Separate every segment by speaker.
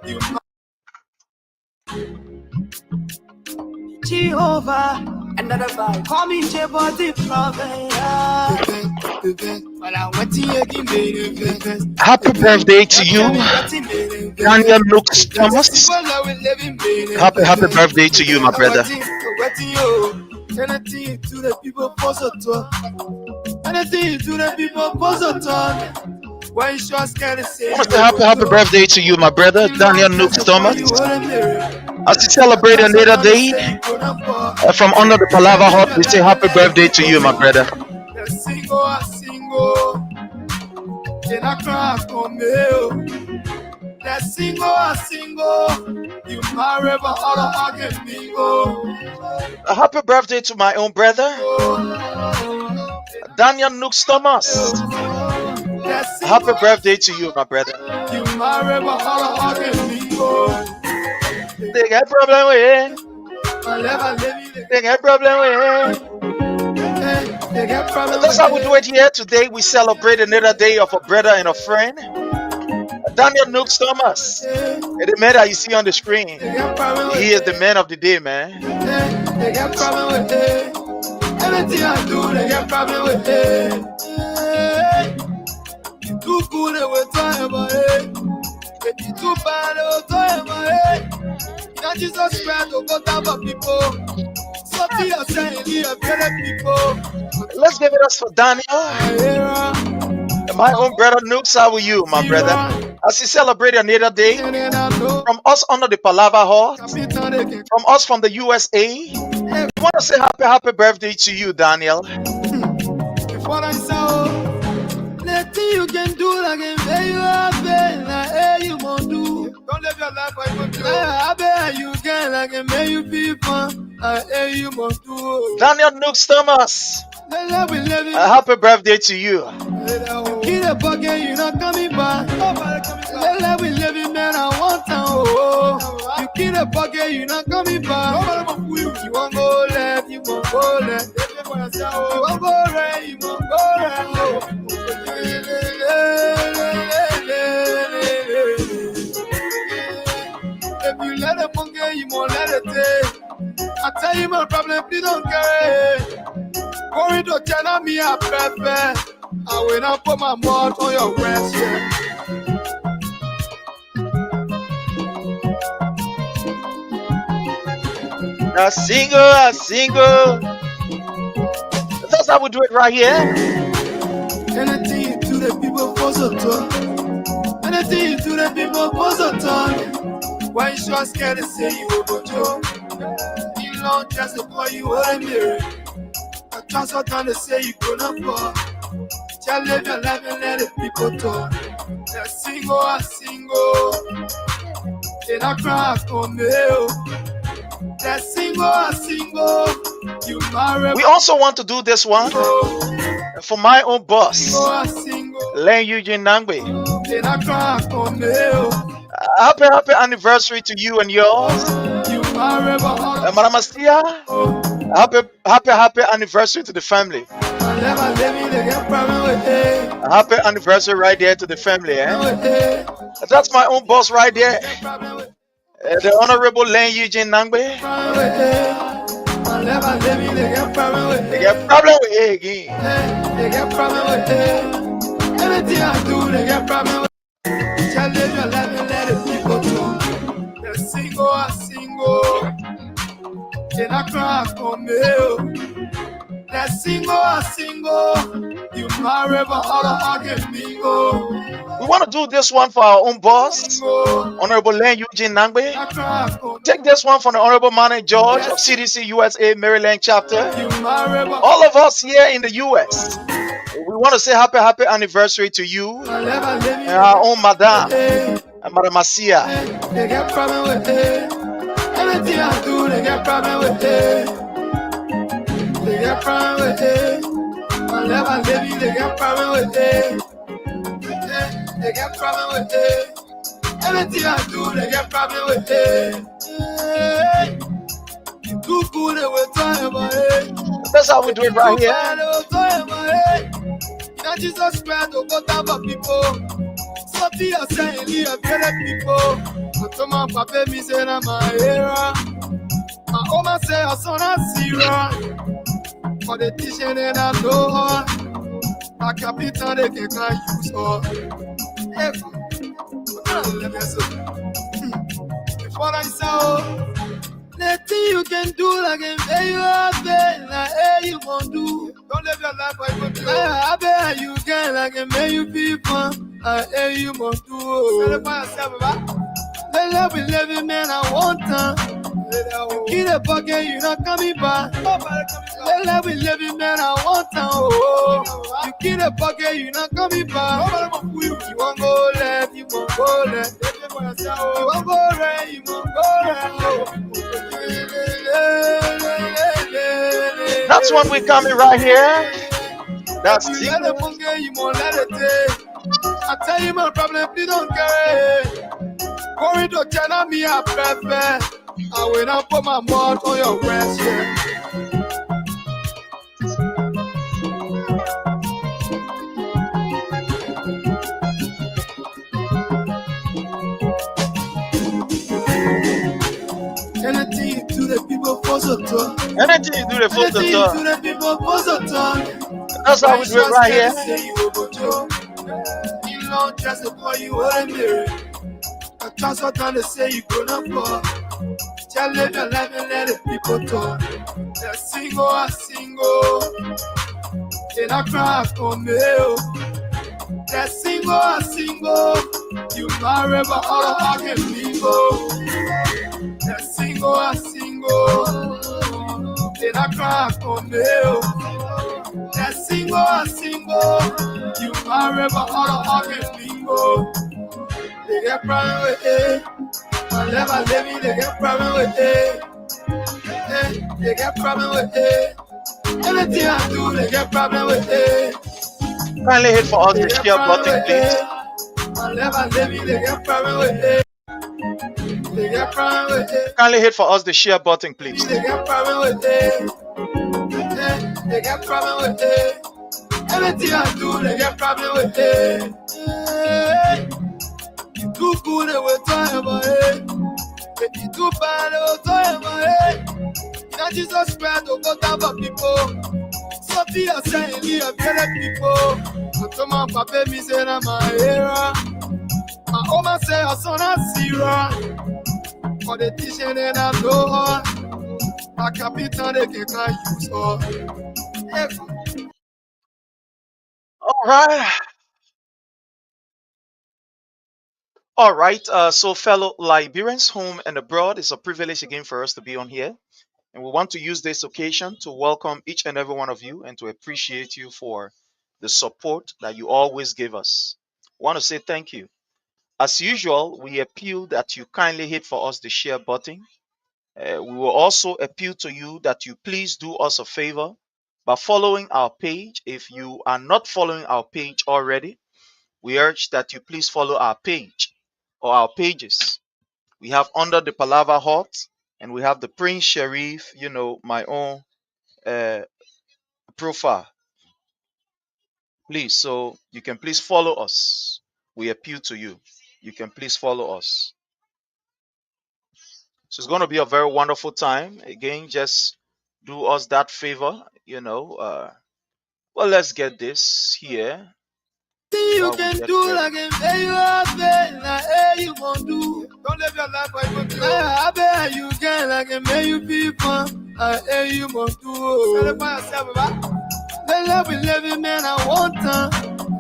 Speaker 1: You Jehovah, another vibe. Call me J-Body Prophet.
Speaker 2: Happy birthday to you, Daniel Lux Thomas. Happy birthday to you, my brother.
Speaker 1: Anything to the people positive. Anything to the people positive. Why you just can't say?
Speaker 2: I want to say happy birthday to you, my brother, Daniel Lux Thomas. As you celebrate another day from under the Palava Hut, we say happy birthday to you, my brother. A happy birthday to my own brother, Daniel Nux Thomas. Happy birthday to you, my brother. They got problem with it. They got problem with it. That's how we do it here today. We celebrate another day of a brother and a friend, Daniel Nux Thomas. The man that you see on the screen, he is the man of the day, man.
Speaker 1: They got problem with it. Anything I do, they got problem with it. You too good, they will talk about it. You too bad, they will talk about it. Now Jesus Christ will go down for people. Something you're saying, you have people.
Speaker 2: Let's give it up for Daniel. My own brother Nux, how are you, my brother? As you celebrate another day, from us under the Palava Hut, from us from the USA, we want to say happy birthday to you, Daniel.
Speaker 1: What I saw, nothing you can do like you happy, like you won't do. Don't live your life like you happy, you can like you people, like you won't do.
Speaker 2: Daniel Nux Thomas, a happy birthday to you.
Speaker 1: Get a bucket, you're not coming back. We live in man, I want to. You get a bucket, you're not coming back. You won't go left, you won't go left. You won't go right, you won't go right. If you let it monkey, you won't let it take. I tell you my problem, please don't care. Going to tell me I'm perfect. I will not put my mouth on your breast.
Speaker 2: A single. That's how we do it right here.
Speaker 1: Anything to the people positive. Anything to the people positive. Why you sure scared to say you will go to? You don't just call you a mirror. I trust what trying to say you gonna fall. Just live your life and let it people talk. A single. They not cry for me. That single. You marry.
Speaker 2: We also want to do this one for my own boss, Len Eugene Nangbe.
Speaker 1: They not cry for me.
Speaker 2: Happy anniversary to you and yours.
Speaker 1: You marry.
Speaker 2: Madam Astia, happy anniversary to the family. Happy anniversary right there to the family, eh? That's my own boss right there. The Honorable Len Eugene Nangbe. They get problem with it again.
Speaker 1: They get problem with it. Anything I do, they get problem with it. Just live your life and let it people talk. They're single. They not cry for me. They're single. You marry but all the argument me go.
Speaker 2: We want to do this one for our own boss, Honorable Len Eugene Nangbe. Take this one from the Honorable Manny George of CDC USA Maryland chapter. All of us here in the US, we want to say happy anniversary to you and our own Madame, Madam Asia.
Speaker 1: They get problem with it. Anything I do, they get problem with it. They get problem with it. They get problem with it. They get problem with it. Anything I do, they get problem with it. You too good, they will talk about it.
Speaker 2: That's how we do it right here.
Speaker 1: They will talk about it. Now Jesus Christ will go down for people. Something you're saying, you have better people. to my papa, me say na my era. My oma say her son a zero. For the teaching and I know her. A capital they can use her. Before I saw nothing you can do like a day you have been, like hey you won't do. Don't live your life like what you I bet you can like a man you people, like hey you won't do. Celebrate yourself, right? The love we live in, man, I want time. You keep the bucket, you not coming back. The love we live in, man, I want time. Oh, you keep the bucket, you not coming back. You won't go left, you won't go left. You won't go right, you won't go left.
Speaker 2: That's when we coming right here. That's
Speaker 1: you let it funke, you won't let it take. I tell you my problem, please don't carry. Going to tell me I prefer. I will not put my mouth on your breast, yeah. Anything to the people for so talk.
Speaker 2: Anything you do the foot to talk.
Speaker 1: To the people for so talk.
Speaker 2: That's how we do it right here.
Speaker 1: You don't just for you what mirror. I trust what time to say you gonna fall. Just live your life and let the people talk. They're single, I single. They not cry for me. They're single, I single. You marry but all of I can mingle. They're single, I single. They not cry for me. They're single, I single. You marry but all of I can mingle. They get problem with it. I never live they get problem with it. They get problem with it. Anything I do, they get problem with it.
Speaker 2: Kindly hit for us the share button, please.
Speaker 1: I never live they get problem with it. They get problem with it.
Speaker 2: Kindly hit for us the share button, please.
Speaker 1: They get problem with it. They get problem with it. Anything I do, they get problem with it. You too good, they will talk about it. If you too bad, they will talk about it. Now Jesus Christ will go down for people. So be a saying, be a better people. I told my papa, me say na my era. My oma say her son a zero. For the teaching and I know her. A capital they can use her.
Speaker 2: All right. So, fellow Liberians, home and abroad, it's a privilege again for us to be on here. And we want to use this occasion to welcome each and every one of you and to appreciate you for the support that you always give us. I want to say thank you. As usual, we appeal that you kindly hit for us the share button. We will also appeal to you that you please do us a favor by following our page. If you are not following our page already, we urge that you please follow our page or our pages. We have Under the Palava Hut and we have the Prince Sharif, my own profile. Please, so you can please follow us. We appeal to you. You can please follow us. So it's going to be a very wonderful time. Again, just do us that favor, Well, let's get this here.
Speaker 1: You can do like a day you have been, like hey you won't do. Don't live your life like what you I bet you can like a man you people, like hey you won't do. Celebrate yourself, right? The love we live in, man, I want time.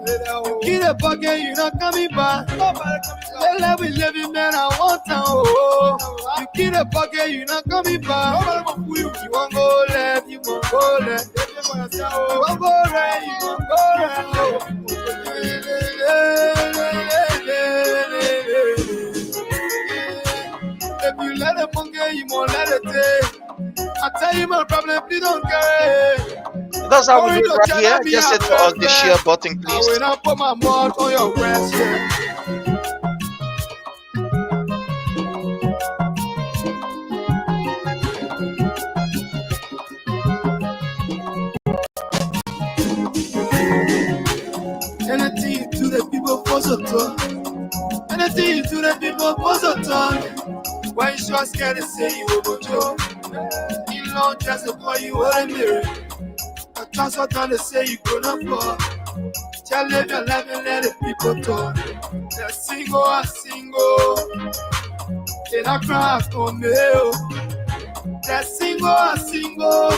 Speaker 1: You keep the bucket, you not coming back. The love we live in, man, I want time. Oh, you keep the bucket, you not coming back. You won't go left, you won't go left. You won't go right, you won't go right. If you let it funke, you won't let it take. I tell you my problem, please don't carry.
Speaker 2: That's how we do it right here. Just hit for us the share button,
Speaker 1: I
Speaker 2: please.
Speaker 1: will not put my mouth on your breast, yeah. Anything to the people for so talk. Anything to the people for so talk. Why you sure scared to say you go Joe? You long just to call you a mirror. I trust what trying to say you gonna fall. Just live your life and let the people talk. They're single, I single. They not cry for me. They're single, I single.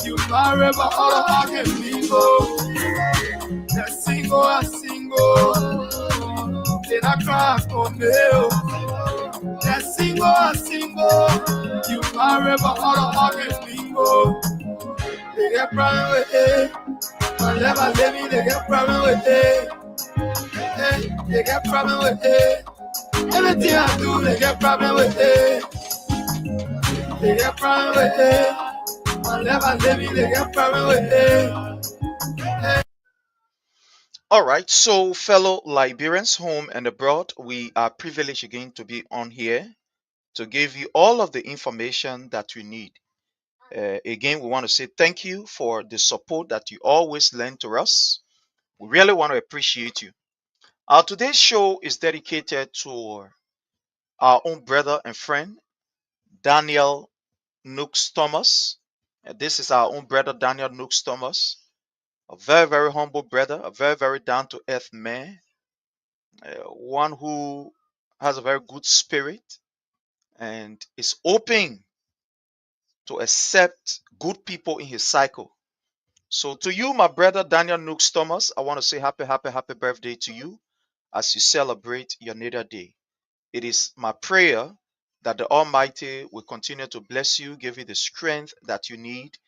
Speaker 1: You marry but all the heart can mingle. They're single, I single. They not cry for me. They're single, I single. You marry but all the heart can mingle. They get problem with it. Whenever they me, they get problem with it. They get problem with it. Everything I do, they get problem with it. They get problem with it. Whenever they me, they get problem with it.
Speaker 2: All right, so fellow Liberians, home and abroad, we are privileged again to be on here to give you all of the information that you need. Again, we want to say thank you for the support that you always lend to us. We really want to appreciate you. Our today's show is dedicated to our own brother and friend, Daniel Nooks Thomas. This is our own brother, Daniel Nooks Thomas, a very, very humble brother, a very, very down to earth man, one who has a very good spirit and is open to accept good people in his cycle. So, to you, my brother Daniel Nooks Thomas, I want to say happy, happy, happy birthday to you as you celebrate your natal day. It is my prayer that the Almighty will continue to bless you, give you the strength that you need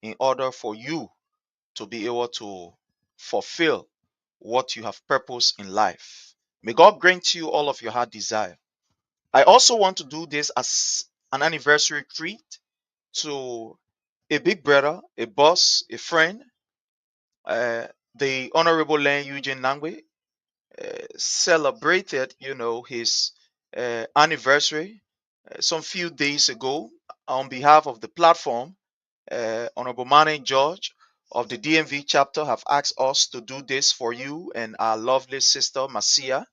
Speaker 2: in order for you to be able to fulfill what you have purpose in life. May God grant you all of your heart desire. I also want to do this as an anniversary treat to a big brother, a boss, a friend, uh, the Honorable Len Eugene Nangwe celebrated, his anniversary some few days ago on behalf of the platform. Honorable Mane George of the DMV chapter have asked us to do this for you and our lovely sister Masia.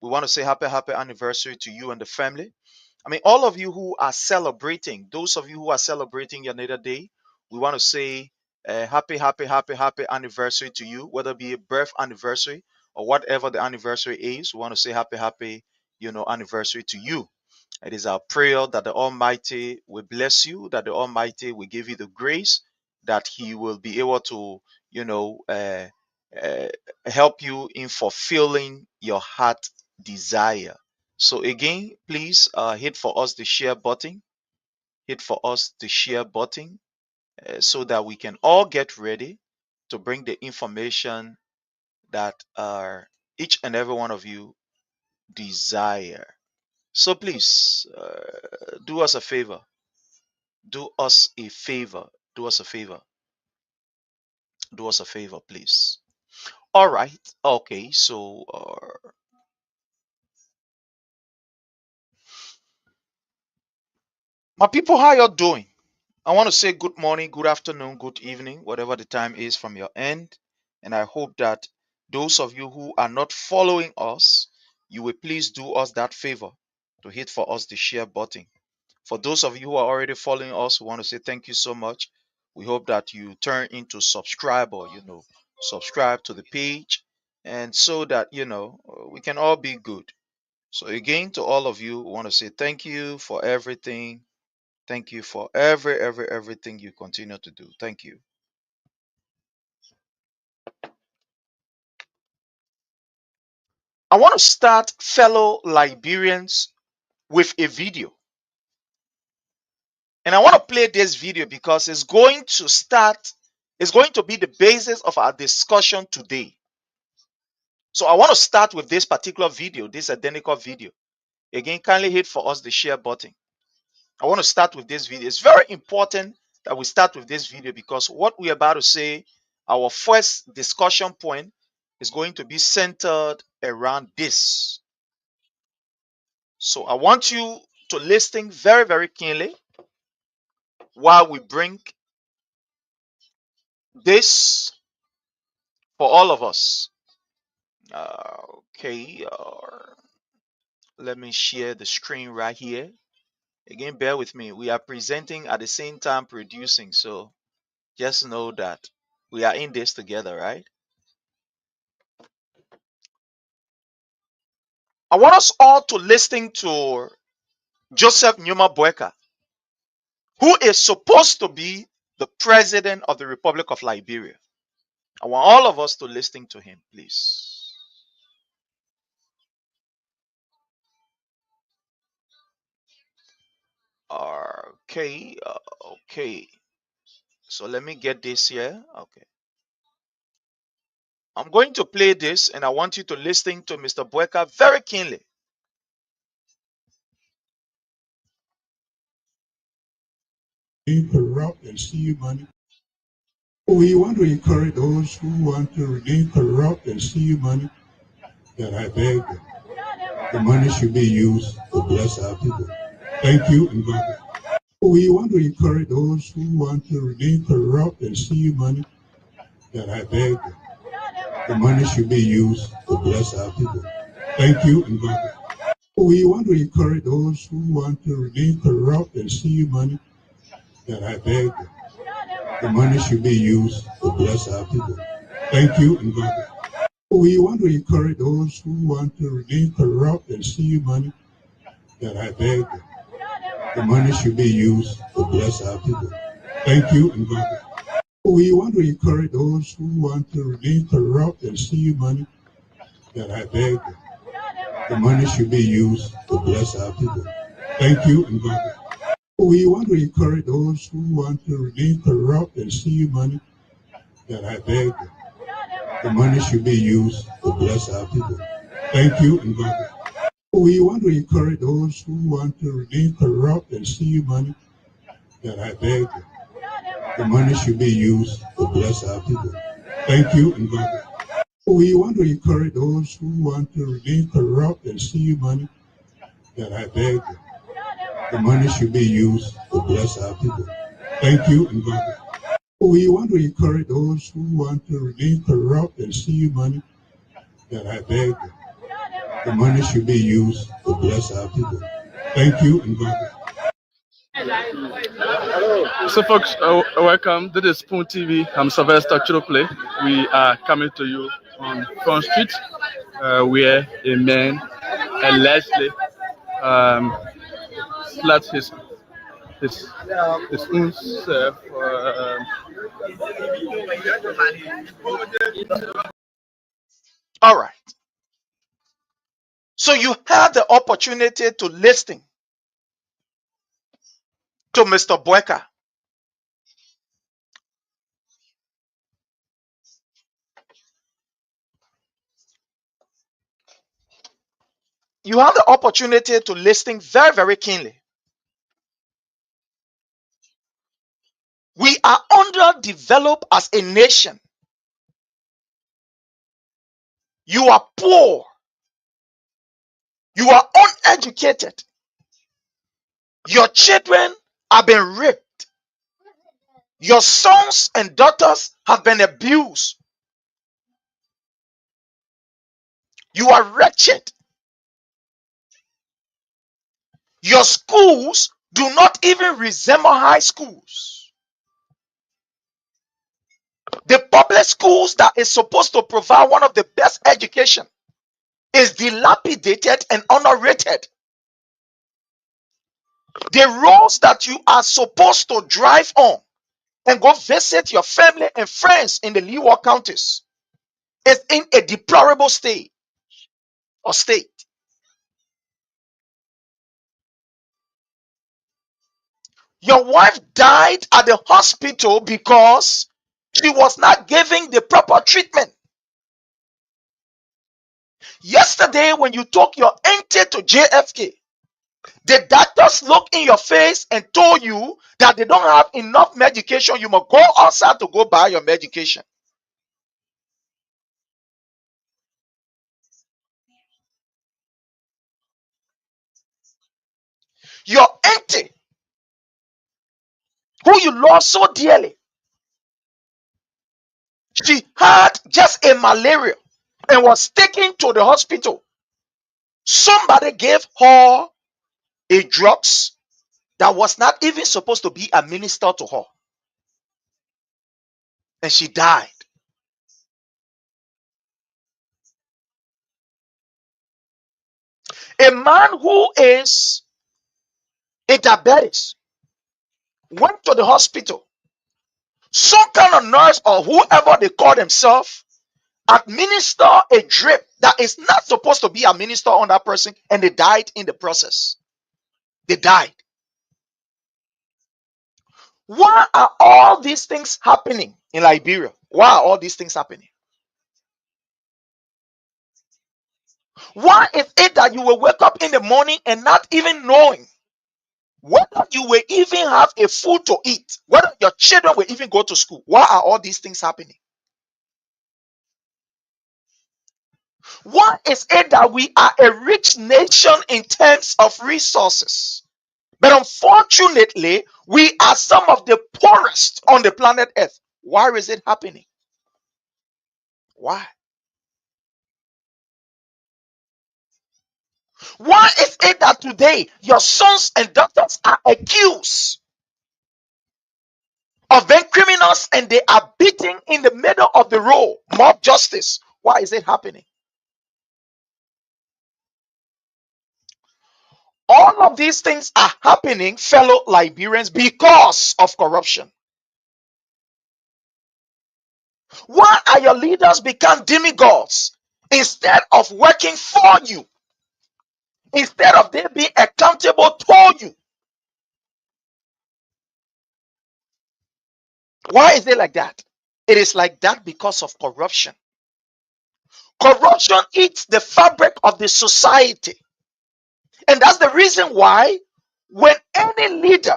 Speaker 2: We want to say happy, happy anniversary to you and the family. I mean, all of you who are celebrating, those of you who are celebrating your natal day, we want to say happy, happy, happy, happy anniversary to you, whether it be a birth anniversary or whatever the anniversary is. We want to say happy, happy, anniversary to you. It is our prayer that the Almighty will bless you, that the Almighty will give you the grace, that He will be able to, you know, uh, uh, help you in fulfilling your heart desire. So again, please hit for us the share button. Hit for us the share button so that we can all get ready to bring the information that each and every one of you desire. So please do us a favor. Do us a favor. Do us a favor. Do us a favor, please. All right. Okay. So, my people, how y'all doing? I want to say good morning, good afternoon, good evening, whatever the time is from your end. And I hope that those of you who are not following us, you will please do us that favor to hit for us the share button. For those of you who are already following us, we want to say thank you so much. We hope that you turn into subscriber, subscribe to the page, and so that, we can all be good. So, again, to all of you, we want to say thank you for everything. Thank you for everything you continue to do. Thank you. I want to start, fellow Liberians, with a video. And I want to play this video because it's going to be the basis of our discussion today. So I want to start with this particular video, this identical video. Again, kindly hit for us the share button. I want to start with this video. It's very important that we start with this video because what we're about to say, our first discussion point, is going to be centered around this. So I want you to listen very, very keenly while we bring this for all of us. Okay. Let me share the screen right here. Again, bear with me. We are presenting at the same time producing. So just know that we are in this together, right? I want us all to listen to Joseph Numa Boyka, who is supposed to be the president of the Republic of Liberia. I want all of us to listen to him, please. Okay, okay. So let me get this here. Okay. I'm going to play this and I want you to listen to Mr. Boyka very keenly.
Speaker 1: Corrupt and steal money. We want to encourage those who want to remain corrupt and steal money, that I beg them. The money should be used to bless our people. Thank you and God bless. We want to encourage those who want to remain corrupt and steal money, that I beg them. The money should be used to bless our people. Thank you and God bless. We want to encourage those who want to remain corrupt and steal money, that I beg them. The money should be used to bless our people. Thank you and God bless. We want to encourage those who want to remain corrupt and steal money, that I beg them. The money should be used to bless our people. Thank you and God bless. We want to encourage those who want to remain corrupt and steal money, that I beg them. The money should be used to bless our people. Thank you and God bless. We want to encourage those who want to remain corrupt and steal money, that I beg them. The money should be used to bless our people. Thank you and God bless. We want to encourage those who want to remain corrupt and steal money, that I beg them. The money should be used to bless our people. Thank you and God bless. We want to encourage those who want to remain corrupt and steal money, that I beg them. The money should be used to bless our people. Thank you and God bless. We want to encourage those who want to remain corrupt and steal money, that I beg them. The money should be used to bless our people. Thank you and God bless.
Speaker 3: So, folks, welcome. This is Spoon TV. I'm Sylvester Chirople. We are coming to you on Front Street, where a man allegedly slapped his own self.
Speaker 2: All right. So you had the opportunity to listen to Mr. Boyka. You had the opportunity to listen very, very keenly. We are underdeveloped as a nation. You are poor. You are uneducated. Your children have been raped. Your sons and daughters have been abused. You are wretched. Your schools do not even resemble high schools. The public schools that is supposed to provide one of the best education is dilapidated and underrated. The roads that you are supposed to drive on and go visit your family and friends in the Leeward counties is in a deplorable state or state. Your wife died at the hospital because she was not giving the proper treatment. Yesterday, when you took your auntie to JFK, the doctors looked in your face and told you that they don't have enough medication. You must go outside to go buy your medication. Your auntie, who you love so dearly, she had just a malaria and was taken to the hospital. Somebody gave her a drugs that was not even supposed to be administered to her, and she died. A man who is a diabetes went to the hospital. Some kind of nurse or whoever they call themselves administer a drip that is not supposed to be administered on that person, and they died in the process. They died. Why are all these things happening in Liberia? Why are all these things happening? Why is it that you will wake up in the morning and not even knowing whether you will even have a food to eat, whether your children will even go to school? Why are all these things happening? Why is it that we are a rich nation in terms of resources, but unfortunately, we are some of the poorest on the planet Earth? Why is it happening? Why? Why is it that today your sons and daughters are accused of being criminals and they are beaten in the middle of the road? Mob justice. Why is it happening? All of these things are happening, fellow Liberians, because of corruption. Why are your leaders become demigods instead of working for you? Instead of them being accountable to you? Why is it like that? It is like that because of corruption. Corruption eats the fabric of the society. And that's the reason why when any leader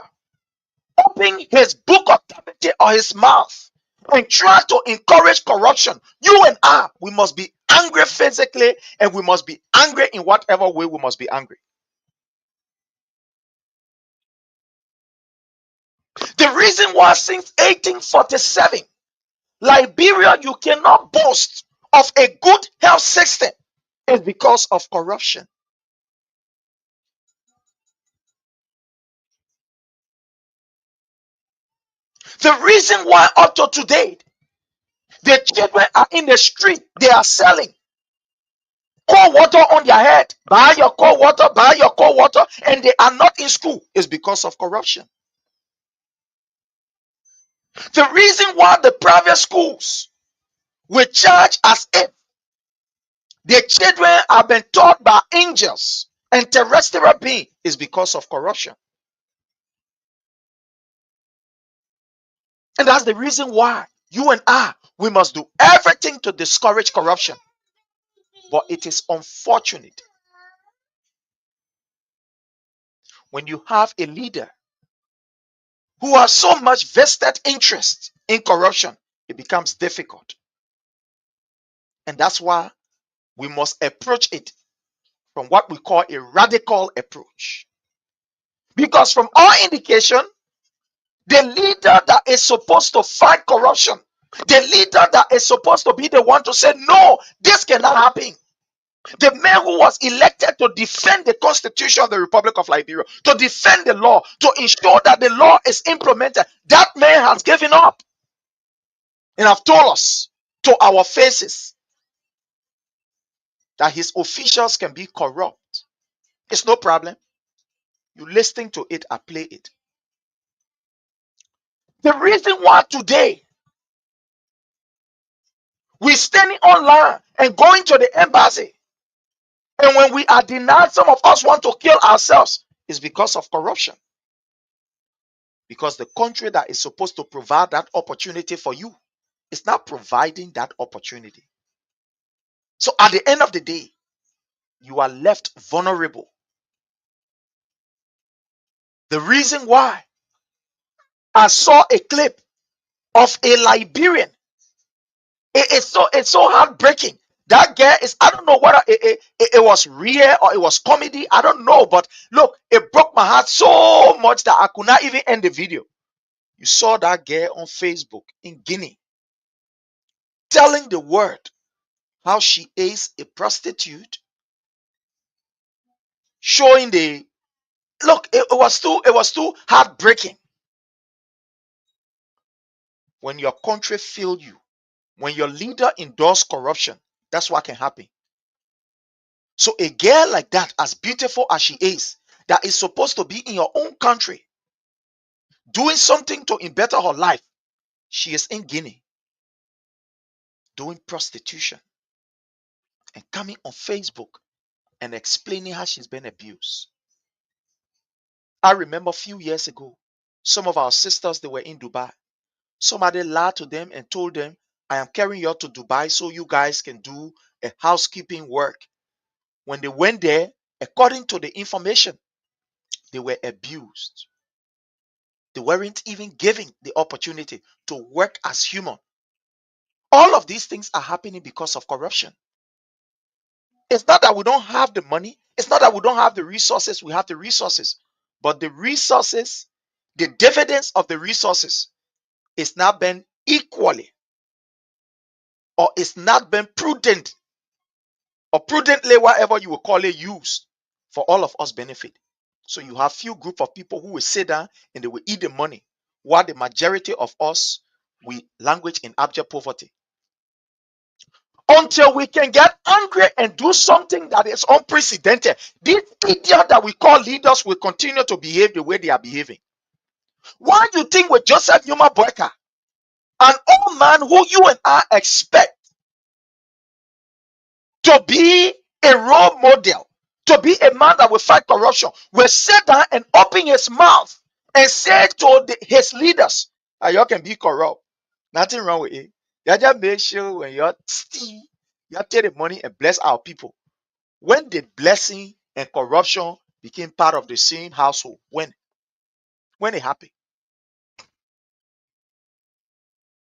Speaker 2: open his book of cavity or his mouth and try to encourage corruption, you and I, we must be angry physically, and we must be angry in whatever way we must be angry. The reason why since 1847, Liberia, you cannot boast of a good health system is because of corruption. The reason why up to today, the children are in the street, they are selling cold water on their head. Buy your cold water, buy your cold water, and they are not in school is because of corruption. The reason why the private schools will charge as if the children have been taught by angels and terrestrial beings is because of corruption. And that's the reason why you and I, we must do everything to discourage corruption. But it is unfortunate when you have a leader who has so much vested interest in corruption, it becomes difficult. And that's why we must approach it from what we call a radical approach. Because from all indication, the leader that is supposed to fight corruption, the leader that is supposed to be the one to say, no, this cannot happen. The man who was elected to defend the Constitution of the Republic of Liberia, to defend the law, to ensure that the law is implemented, that man has given up and have told us to our faces that his officials can be corrupt. It's no problem. You listen to it, I play it. The reason why today we're standing online and going to the embassy, and when we are denied, some of us want to kill ourselves, is because of corruption. Because the country that is supposed to provide that opportunity for you is not providing that opportunity. So at the end of the day, you are left vulnerable. The reason why I saw a clip of a Liberian, it's so heartbreaking. That girl is, I don't know whether it was real or it was comedy. I don't know. But look, it broke my heart so much that I could not even end the video. You saw that girl on Facebook in Guinea telling the world how she is a prostitute, showing the look. It was too heartbreaking when your country failed you, when your leader endorsed corruption. That's what can happen. So a girl like that, as beautiful as she is, that is supposed to be in your own country, doing something to better her life, she is in Guinea doing prostitution and coming on Facebook and explaining how she's been abused. I remember a few years ago, some of our sisters, they were in Dubai. Somebody lied to them and told them, I am carrying you to Dubai so you guys can do a housekeeping work. When they went there, according to the information, they were abused. They weren't even given the opportunity to work as human. All of these things are happening because of corruption. It's not that we don't have the money. It's not that we don't have the resources. We have the resources. But the resources, the dividends of the resources is not been equally, or it's not been prudent, or prudently, whatever you will call it, used for all of us benefit. So you have few group of people who will sit down and they will eat the money, while the majority of us, we language in abject poverty. Until we can get angry and do something that is unprecedented, these idiots that we call leaders will continue to behave the way they are behaving. Why do you think with Joseph Numa Boyka, an old man who you and I expect to be a role model, to be a man that will fight corruption, will sit down and open his mouth and say to his leaders, you can be corrupt. Nothing wrong with it. You just make sure when you're steal, you take the money and bless our people. When did blessing and corruption became part of the same household? When it happened?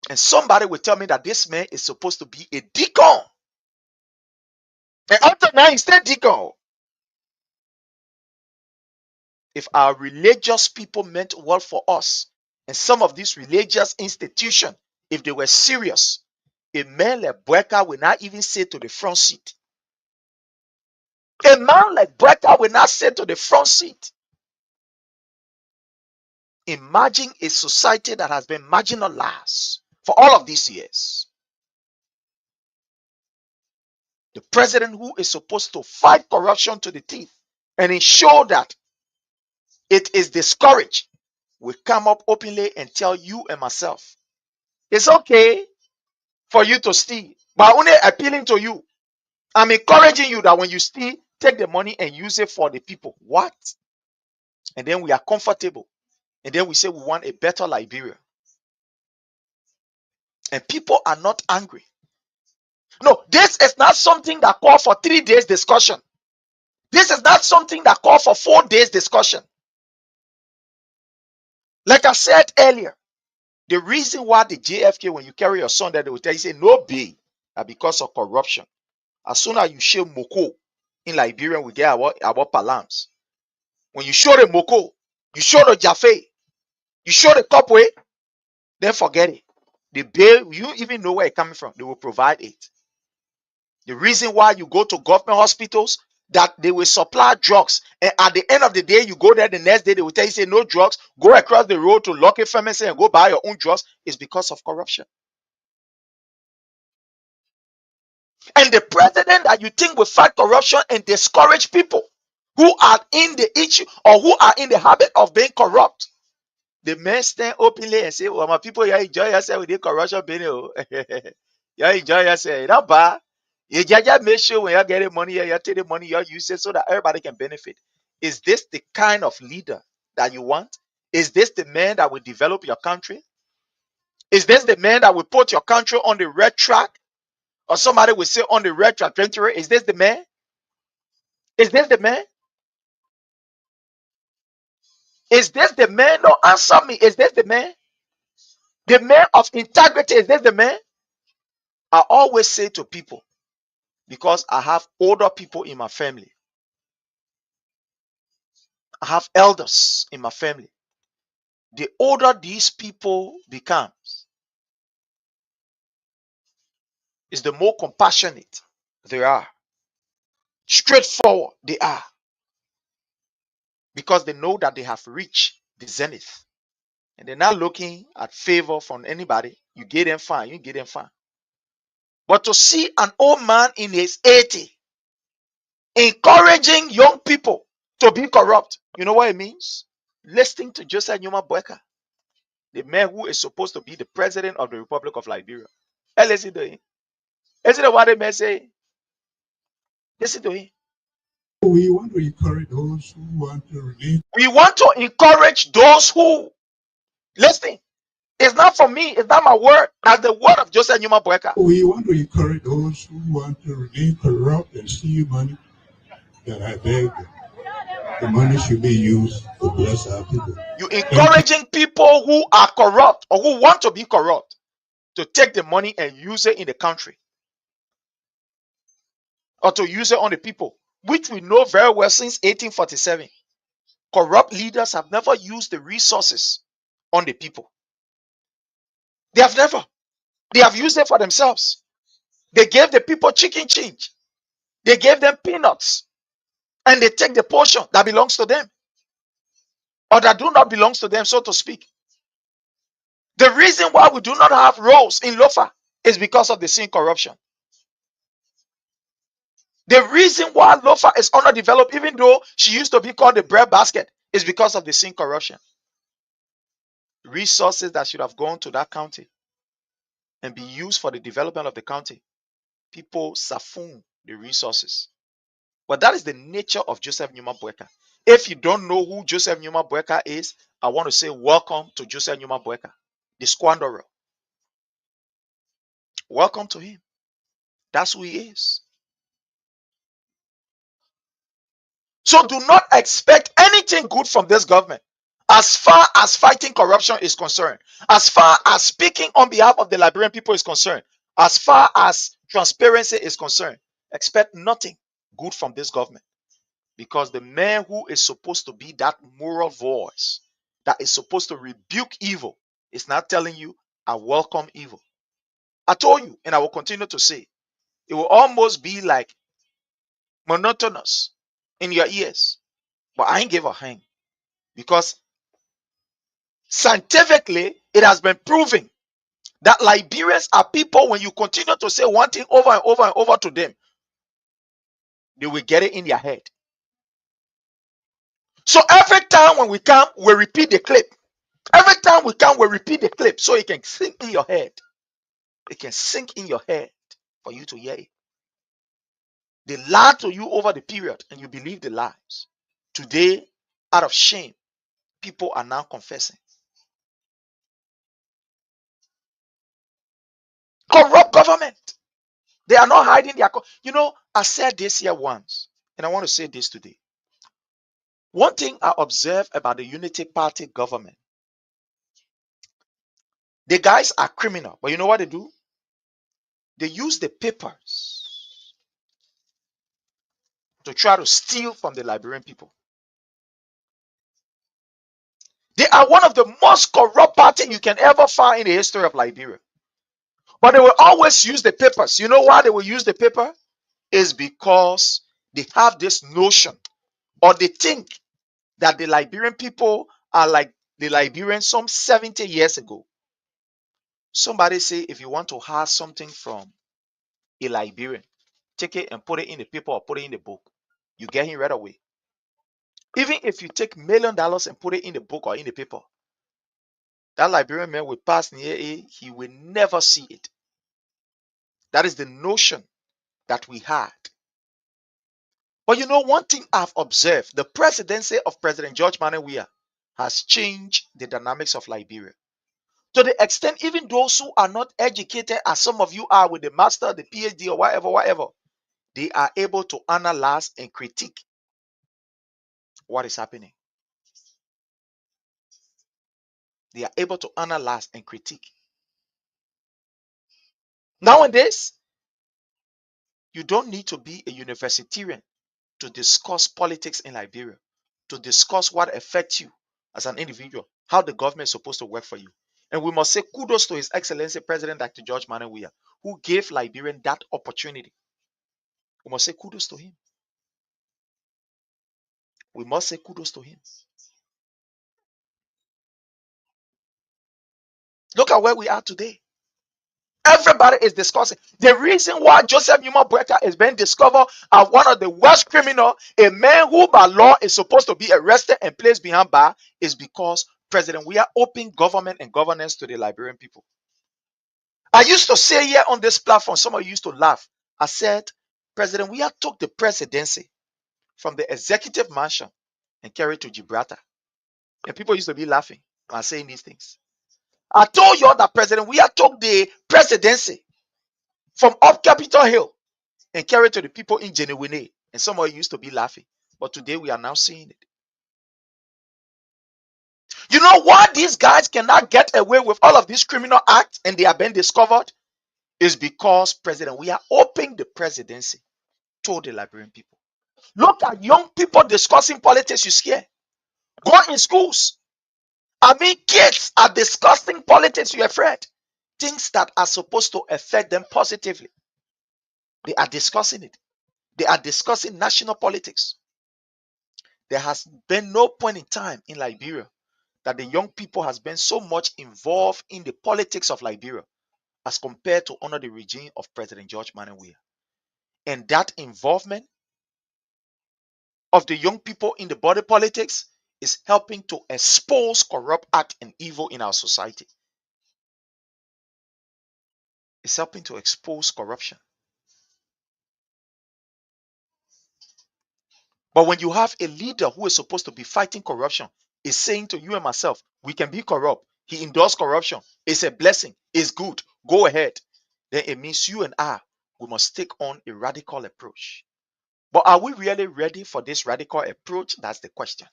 Speaker 2: And somebody will tell me that this man is supposed to be a deacon. And until now, he's still deacon. If our religious people meant well for us, and some of these religious institutions, if they were serious, a man like Boyka will not even sit to the front seat. A man like Boyka will not sit to the front seat. Imagine a society that has been marginalized for all of these years. The president who is supposed to fight corruption to the teeth and ensure that it is discouraged will come up openly and tell you and myself, it's okay for you to steal, but I'm only appealing to you. I'm encouraging you that when you steal, take the money and use it for the people. What? And then we are comfortable. And then we say we want a better Liberia. And people are not angry. No, this is not something that calls for 3 days discussion. This is not something that calls for 4 days discussion. Like I said earlier, the reason why the JFK, when you carry your son there, they will tell you, say, no bail, are because of corruption. As soon as you show Moko in Liberia, we get our palams. When you show the Moko, you show the Jaffe, you show the Copway, then forget it. The bail, you even know where it's coming from. They will provide it. The reason why you go to government hospitals, that they will supply drugs. And at the end of the day, you go there the next day, they will tell you, say, no drugs. Go across the road to Lucky Pharmacy and go buy your own drugs. It's because of corruption. And the president that you think will fight corruption and discourage people who are in the issue or who are in the habit of being corrupt, the men stand openly and say, well, my people, you enjoy yourself with the corruption. You enjoy yourself. Not bad. You just make sure when you're getting money, you take the money, you use it so that everybody can benefit. Is this the kind of leader that you want? Is this the man that will develop your country? Is this the man that will put your country on the red track? Or somebody will say on the red trajectory? Is this the man? Is this the man? Is this the man? No, answer me. Is this the man? The man of integrity, is this the man? I always say to people, because I have older people in my family, I have elders in my family. The older these people becomes, is the more compassionate they are, straightforward they are. because they know that they have reached the zenith. And they're not looking at favor from anybody. You get them fine, you get them fine. But to see an old man in his 80 encouraging young people to be corrupt, you know what it means? Listening to Joseph Numa Boyka, the man who is supposed to be the president of the Republic of Liberia. Hey, listen to him. Isn't that what the man say? Listen to him.
Speaker 1: We want to encourage those who want to remain.
Speaker 2: We want to encourage those who listen. It's not for me, it's not my word. That's the word of Joseph Numa Boyka.
Speaker 1: We want to encourage those who want to remain corrupt and steal money, that I beg the money should be used to bless our people.
Speaker 2: You encouraging people who are corrupt or who want to be corrupt to take the money and use it in the country or to use it on the people, which we know very well since 1847. Corrupt leaders have never used the resources on the people. They have never. They have used it for themselves. They gave the people chicken change. They gave them peanuts. And they take the portion that belongs to them or that do not belong to them, so to speak. The reason why we do not have roads in Lofa is because of the sin corruption. The reason why Lofa is underdeveloped, even though she used to be called the bread basket, is because of the sin corruption. Resources that should have gone to that county and be used for the development of the county, people siphon the resources. But that is the nature of Joseph Numa Boyka. If you don't know who Joseph Numa Boyka is, I want to say welcome to Joseph Numa Boyka, the squanderer. Welcome to him. That's who he is. So do not expect anything good from this government. As far as fighting corruption is concerned, as far as speaking on behalf of the Liberian people is concerned, as far as transparency is concerned, expect nothing good from this government. Because the man who is supposed to be that moral voice, that is supposed to rebuke evil, is not telling you, I welcome evil. I told you, and I will continue to say, it will almost be like monotonous in your ears. But I ain't give a hang. Because scientifically, it has been proven that Liberians are people, when you continue to say one thing over and over and over to them, they will get it in their head. So every time when we come, we repeat the clip. Every time we come, we repeat the clip so it can sink in your head. It can sink in your head for you to hear it. They lie to you over the period and you believe the lies. Today, out of shame, people are now confessing. Corrupt government. They are not hiding their. I said this here once, and I want to say this today. One thing I observe about the Unity Party government, the guys are criminal, but you know what they do? They use the papers to try to steal from the Liberian people. They are one of the most corrupt party you can ever find in the history of Liberia. But they will always use the papers. You know why they will use the paper? Is because they have this notion, or they think that the Liberian people are like the Liberians some 70 years ago. Somebody say, if you want to hide something from a Liberian, take it and put it in the paper or put it in the book. You get him right away. Even if you take $1 million and put it in the book or in the paper, that Liberian man will pass near it, he will never see it. That is the notion that we had. But you know, one thing I've observed, the presidency of President George Manneh Weah has changed the dynamics of Liberia. To the extent, even those who are not educated, as some of you are with the master, the PhD, or whatever, they are able to analyze and critique what is happening. They are able to analyze and critique. Nowadays, you don't need to be a universitarian to discuss politics in Liberia, to discuss what affects you as an individual, how the government is supposed to work for you. And we must say kudos to His Excellency President Dr. George Manneh Weah, who gave Liberian that opportunity. We must say kudos to him. We must say kudos to him. Look at where we are today. Everybody is discussing the reason why Joseph Numa Breka is being discovered as one of the worst criminals, a man who by law is supposed to be arrested and placed behind bar, is because President we are open government and governance to the Liberian people. I used to say here on this platform, some of you used to laugh. I said, President we took the presidency from the executive mansion and carried to Gibraltar. And people used to be laughing when I saying these things. I told you that President we took the presidency from up Capitol Hill and carried to the people in Genuine. And some of you used to be laughing. But today we are now seeing it. You know why these guys cannot get away with all of these criminal acts and they are being discovered? Is because President we are opening the presidency to the Liberian people. Look at young people discussing politics, you scare. Go in schools. I mean, kids are discussing politics, you're afraid. Things that are supposed to affect them positively. They are discussing it. They are discussing national politics. There has been no point in time in Liberia that the young people has been so much involved in the politics of Liberia as compared to under the regime of President George Manawia. And that involvement of the young people in the body politics is helping to expose corrupt act and evil in our society. It's helping to expose corruption. But when you have a leader who is supposed to be fighting corruption, is saying to you and myself, we can be corrupt. He endorsed corruption. It's a blessing. It's good. Go ahead. Then it means you and I, we must take on a radical approach. But are we really ready for this radical approach? That's the question.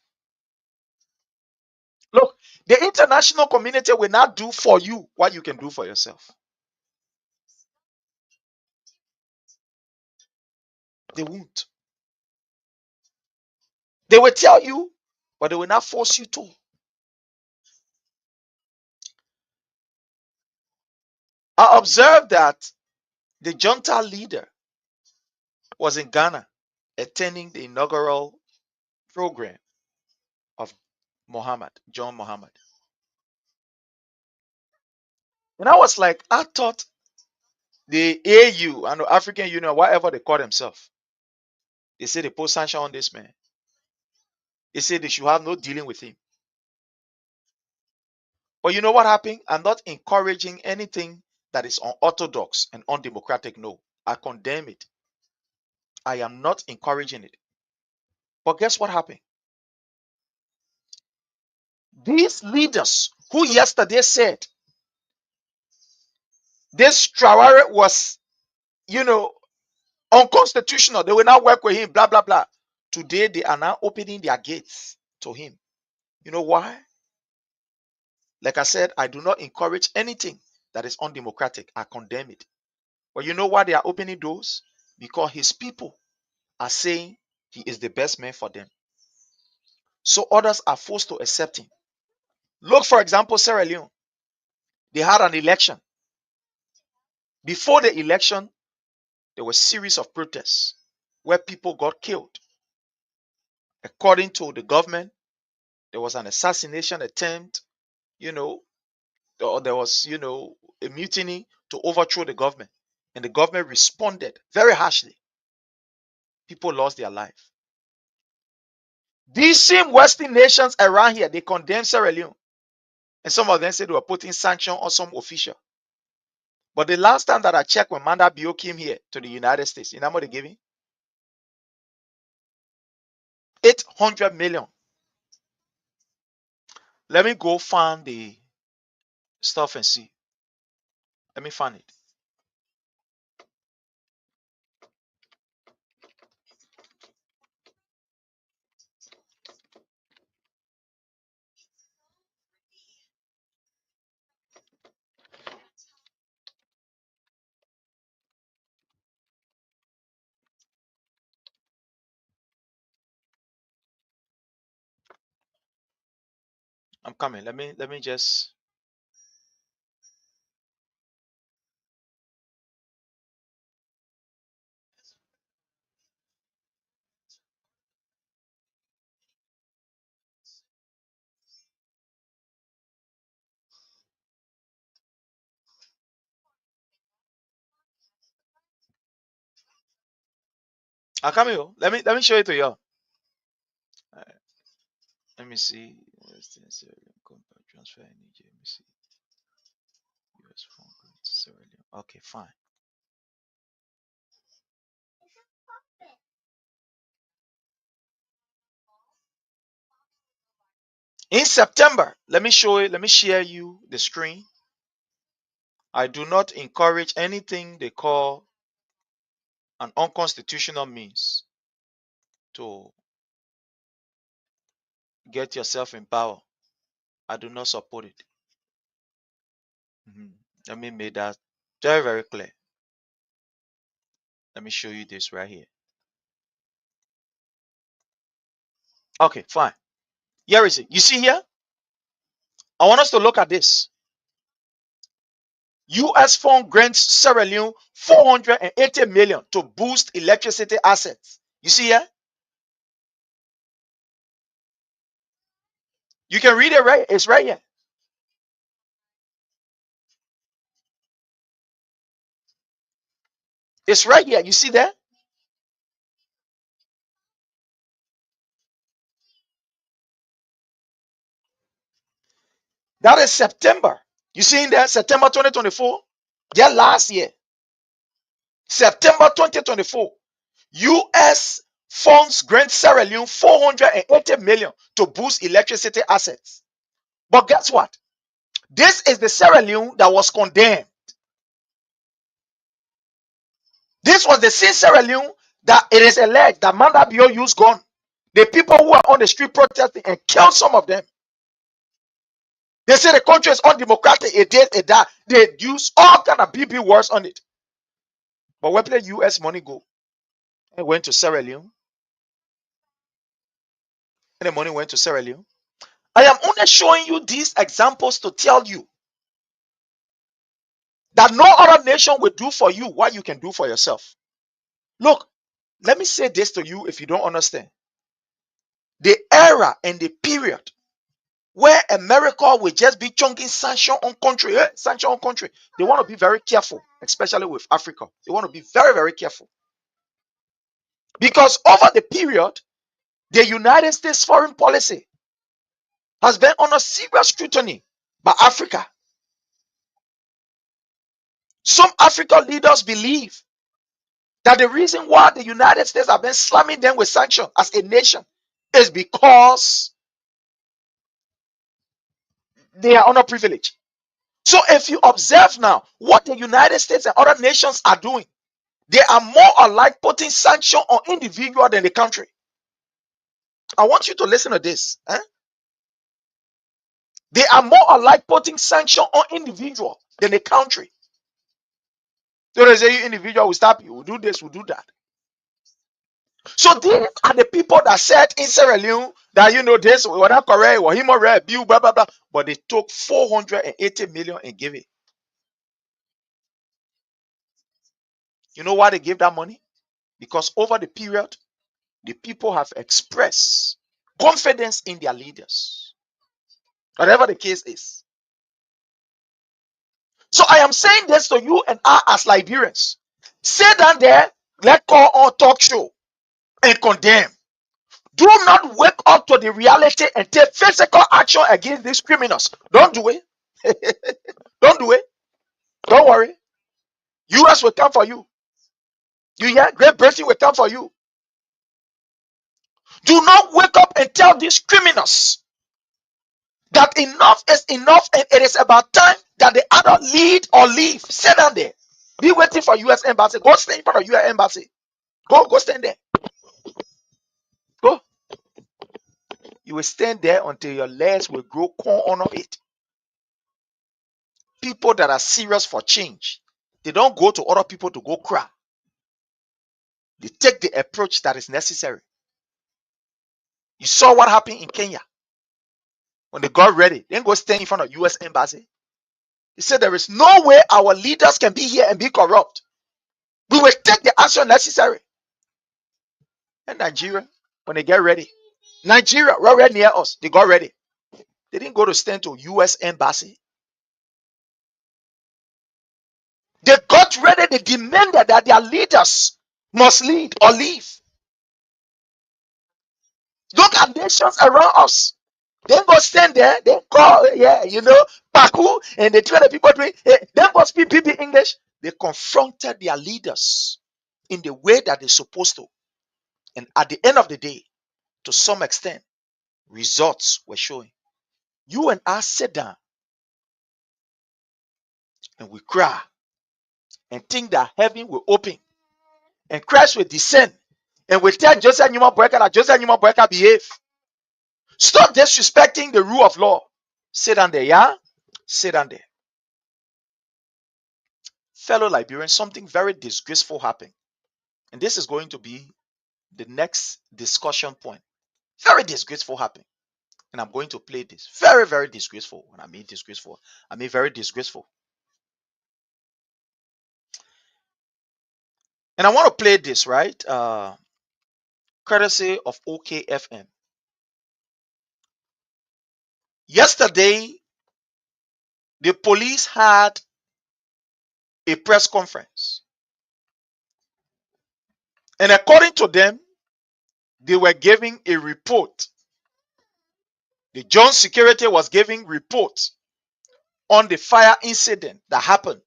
Speaker 2: Look, the international community will not do for you what you can do for yourself. They won't. They will tell you, but they will not force you to. I observed that the junta leader was in Ghana attending the inaugural program of John Muhammad. And I was like, I thought the AU and the African Union, whatever they call themselves, they say they put sanction on this man. They say they should have no dealing with him. But you know what happened? I'm not encouraging anything that is unorthodox and undemocratic. No, I condemn it. I am not encouraging it. But guess what happened? These leaders who yesterday said this Traore was, unconstitutional, they will not work with him, blah, blah, blah. Today, they are now opening their gates to him. You know why? Like I said, I do not encourage anything that is undemocratic. I condemn it. But you know why they are opening doors? Because his people are saying he is the best man for them. So others are forced to accept him. Look, for example, Sierra Leone. They had an election. Before the election, there was a series of protests where people got killed. According to the government, there was an assassination attempt, or there was, a mutiny to overthrow the government. And the government responded very harshly. People lost their life. These same Western nations around here, they condemned Sierra Leone. And some of them said they were putting sanction on some official. But the last time that I checked when Manda Bio came here to the United States, you know what they gave him? 800 million. Let me go find the stuff and see. Let me find it. I'm coming. Let me just. I'll come here. Let me show it to you. Let me see. Transfer in Niger. Let me see. US phone going to Sierra Leone. Okay, fine. In September, let me show it. Let me share you the screen. I do not encourage anything they call an unconstitutional means to get yourself in power. I do not support it. Let me make that very, very clear. Let me show you this right here. Okay, fine. Here is it. You see here? I want us to look at this. US fund grants Sierra Leone 480 million to boost electricity assets. You see here? You can read it right. It's right here. It's right here. You see that? That is September. You see in there? September 2024? Yeah, last year. September 2024. US funds grant Sierra Leone 480 million to boost electricity assets. But guess what? This is the Sierra Leone that was condemned. This was the same Sierra Leone that it is alleged that Manda Bio used gun. The people who are on the street protesting and killed some of them. They say the country is undemocratic. It did, it that. They use all kind of BB words on it. But where did US money go? It went to Sierra Leone. And the money went to Sierra Leone. I am only showing you these examples to tell you that no other nation will do for you what you can do for yourself. Look, let me say this to you if you don't understand. The era and the period where America will just be chunking sanction on country, sanction on country. They want to be very careful, especially with Africa. They want to be very, very careful. Because over the period, the United States foreign policy has been under serious scrutiny by Africa. Some African leaders believe that the reason why the United States have been slamming them with sanctions as a nation is because they are underprivileged. So if you observe now what the United States and other nations are doing, they are more alike putting sanction on individual than the country. I want you to listen to this. They are more alike putting sanction on individual than the country. So they say individual will stop you, will do this, will do that. So these are the people that said in Sierra Leone that this was not correct, or him already bill, blah blah blah. But they took 480 million and gave it. You know why they gave that money? Because over the period, the people have expressed confidence in their leaders. Whatever the case is. So I am saying this to you and I as Liberians. Sit down there, let call on talk show and condemn. Do not wake up to the reality and take physical action against these criminals. Don't do it. Don't do it. Don't worry. US will come for you. You hear? Great Britain will come for you. Do not wake up and tell these criminals that enough is enough and it is about time that they either lead or leave. Sit down there. Be waiting for US embassy. Go stand in front of US embassy. Go stand there. Go. You will stand there until your legs will grow corn on it. People that are serious for change, they don't go to other people to go cry. They take the approach that is necessary. You saw what happened in Kenya when they got ready. Then go stand in front of US embassy. He said there is no way our leaders can be here and be corrupt. We will take the action necessary. And Nigeria, when they get ready, Nigeria, right near us, they got ready. They didn't go to stand to US embassy. They got ready. They demanded that their leaders must lead or leave. Look at nations around us. They go stand there, they call, Paku, and they tell the people doing, they go speak people English. They confronted their leaders in the way that they're supposed to. And at the end of the day, to some extent, results were showing. You and I sit down and we cry and think that heaven will open and Christ will descend and we tell Joseph Numa Boyka that Joseph Numa Boyka behave. Stop disrespecting the rule of law. Sit down there, yeah? Sit down there. Fellow Liberians, something very disgraceful happened. And this is going to be the next discussion point. Very disgraceful happened. And I'm going to play this. Very, very disgraceful. When I mean disgraceful, I mean very disgraceful. And I want to play this, right? Courtesy of OKFM. Yesterday, the police had a press conference. And according to them, they were giving a report. The Jones Security was giving reports on the fire incident that happened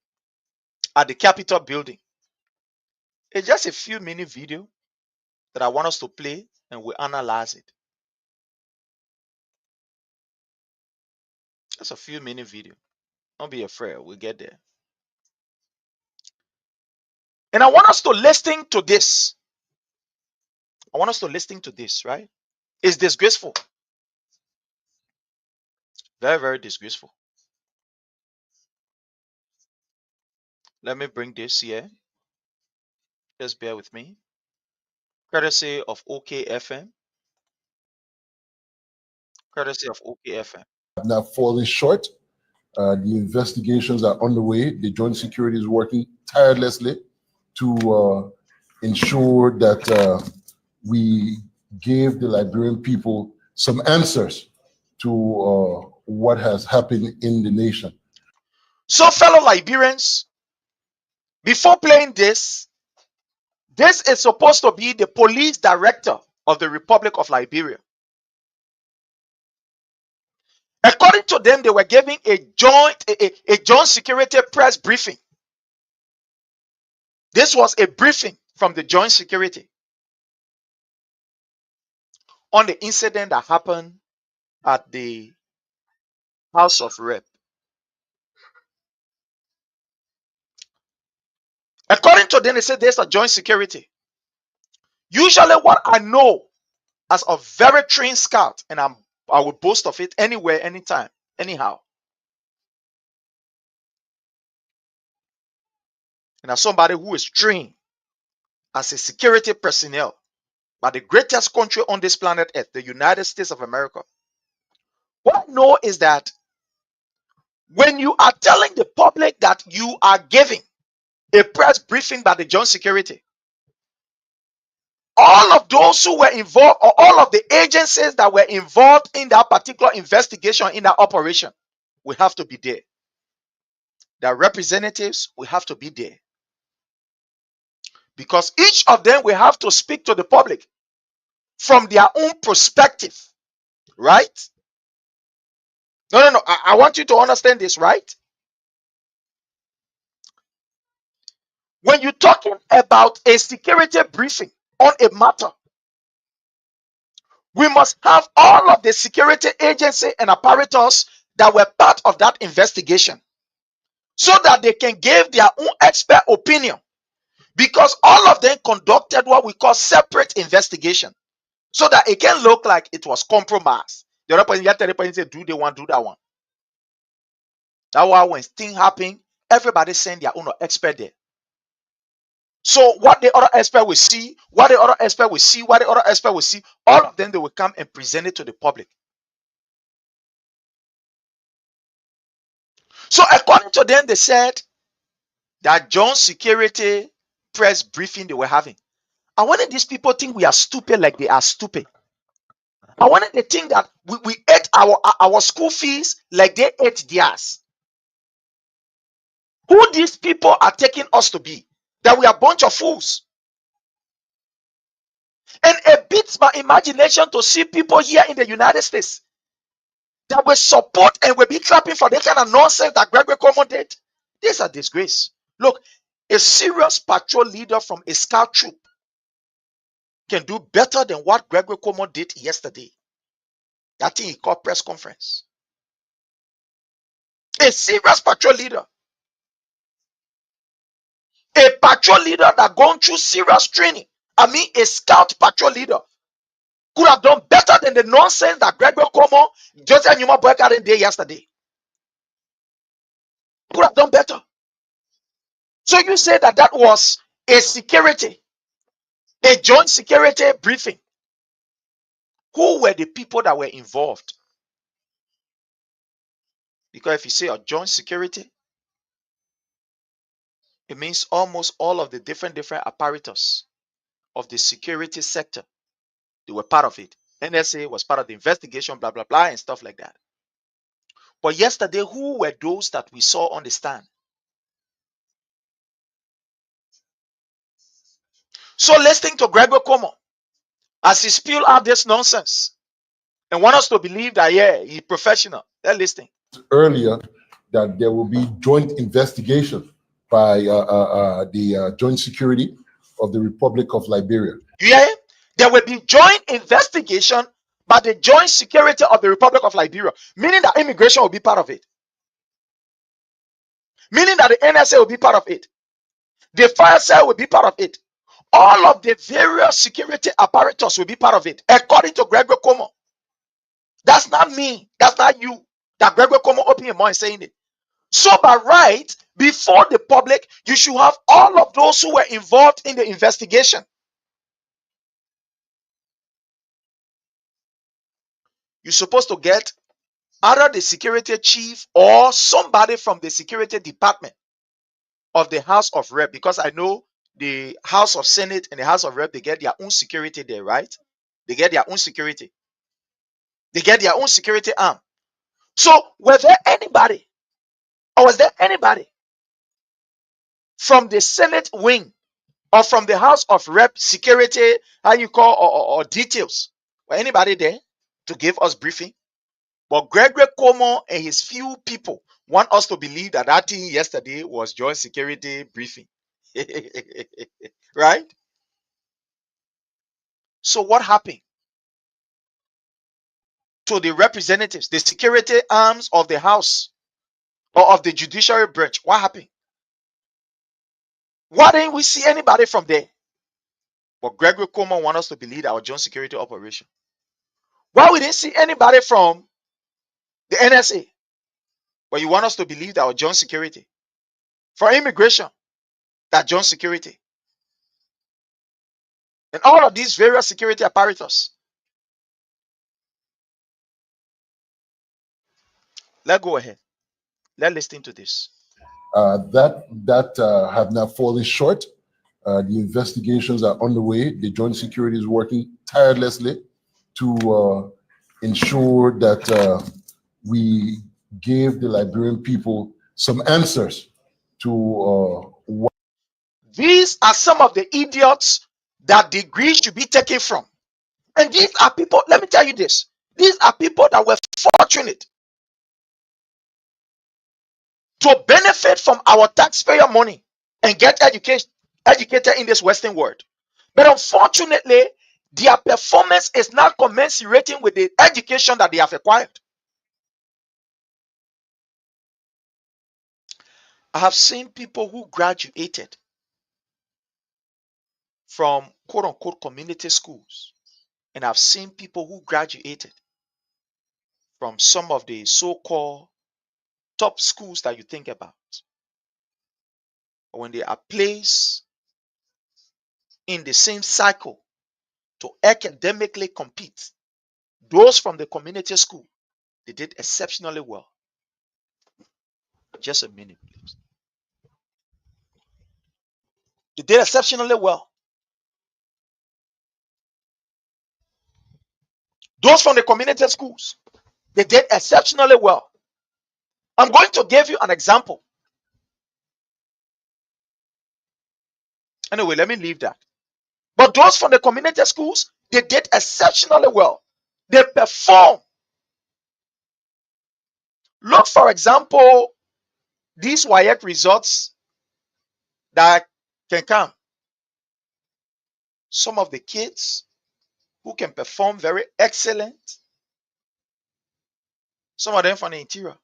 Speaker 2: at the Capitol building. It's just a few minute video that I want us to play and we analyze it. Just a few minute video. Don't be afraid, we'll get there. And I want us to listen to this. I want us to listen to this, right? It's disgraceful. Very, very disgraceful. Let me bring this here. Just bear with me. Courtesy of OKFM. Courtesy of OKFM.
Speaker 4: Not falling short. The investigations are underway. The Joint Security is working tirelessly to ensure that we give the Liberian people some answers to what has happened in the nation.
Speaker 2: So, fellow Liberians, before playing this is supposed to be the police director of the Republic of Liberia. According to them, they were giving a joint security press briefing. This was a briefing from the joint security on the incident that happened at the House of Rep. According to them, they said there's a joint security. Usually what I know as a very trained scout, and I would boast of it anywhere, anytime, anyhow. And as somebody who is trained as a security personnel by the greatest country on this planet Earth, the United States of America, what I know is that when you are telling the public that you are giving a press briefing by the joint security, all of those who were involved, or all of the agencies that were involved in that particular investigation, in that operation, will have to be there. Their representatives will have to be there. Because each of them will have to speak to the public from their own perspective, right? No. I want you to understand this, right? When you're talking about a security briefing on a matter, we must have all of the security agency and apparatus that were part of that investigation so that they can give their own expert opinion, because all of them conducted what we call separate investigation so that it can look like it was compromised. The other person, say, do they want to do that one? That's why when things happen, everybody send their own expert there. So what the other expert will see, what the other expert will see, what the other expert will see, all of them, they will come and present it to the public. So according to them, they said that Jones Security press briefing they were having. I wanted these people think we are stupid like they are stupid. I wanted they think that we ate our school fees like they ate theirs. Who these people are taking us to be? That we are a bunch of fools. And it beats my imagination to see people here in the United States that will support and will be clapping for that kind of nonsense that Gregory Cuomo did. This is a disgrace. Look, a serious patrol leader from a scout troop can do better than what Gregory Cuomo did yesterday. That thing he called press conference. A serious patrol leader. A patrol leader that gone through serious training. I mean, a scout patrol leader could have done better than the nonsense that Gregory Cuomo, Joseph Numa Boyka did yesterday. Could have done better. So you say that that was a joint security briefing. Who were the people that were involved? Because if you say a joint security, it means almost all of the different apparatus of the security sector, they were part of it. NSA was part of the investigation, blah, blah, blah, and stuff like that. But yesterday, who were those that we saw on the stand? So listening to Gregory Cuomo as he spilled out this nonsense and want us to believe that, yeah, he's professional. They're listening.
Speaker 4: Earlier, that there will be joint investigation by the joint security of the Republic of Liberia.
Speaker 2: Yeah, there will be joint investigation by the joint security of the Republic of Liberia, meaning that immigration will be part of it, meaning that the NSA will be part of it, the fire cell will be part of it, all of the various security apparatus will be part of it, according to Gregory Cuomo. That's not me, that's not you, that Gregory Cuomo opening your mind saying it. So by right, before the public, you should have all of those who were involved in the investigation. You're supposed to get either the security chief or somebody from the security department of the House of Rep, because I know the House of Senate and the House of Rep, they get their own security there, right? They get their own security. They get their own security arm. So was there anybody from the Senate wing or from the House of Rep security, how you call, or details? Was anybody there to give us briefing? But Gregory Cuomo and his few people want us to believe that that thing yesterday was joint security briefing. Right? So what happened to the representatives, the security arms of the House or of the judiciary branch? What happened? Why didn't we see anybody from there? But Gregory Cuomo wants us to believe our joint security operation. Why we didn't see anybody from the NSA? But you want us to believe our joint security. For immigration, that joint security. And all of these various security apparatus. Let's go ahead. Let's listen to this.
Speaker 4: That have now fallen short. The investigations are underway. The joint security is working tirelessly to ensure that we give the Liberian people some answers to what.
Speaker 2: These are some of the idiots that degree should be taken from. And these are people, let me tell you this, these are people that were fortunate to benefit from our taxpayer money and get educated in this Western world. But unfortunately, their performance is not commensurating with the education that they have acquired. I have seen people who graduated from quote unquote community schools, and I've seen people who graduated from some of the so-called top schools that you think about. But when they are placed in the same cycle to academically compete, those from the community school, they did exceptionally well. Just a minute, please. They did exceptionally well. Those from the community schools, they did exceptionally well. I'm going to give you an example. Anyway, let me leave that. But those from the community schools, they did exceptionally well. They perform. Look, for example, these WAEC results that can come. Some of the kids who can perform very excellent, some of them from the interior.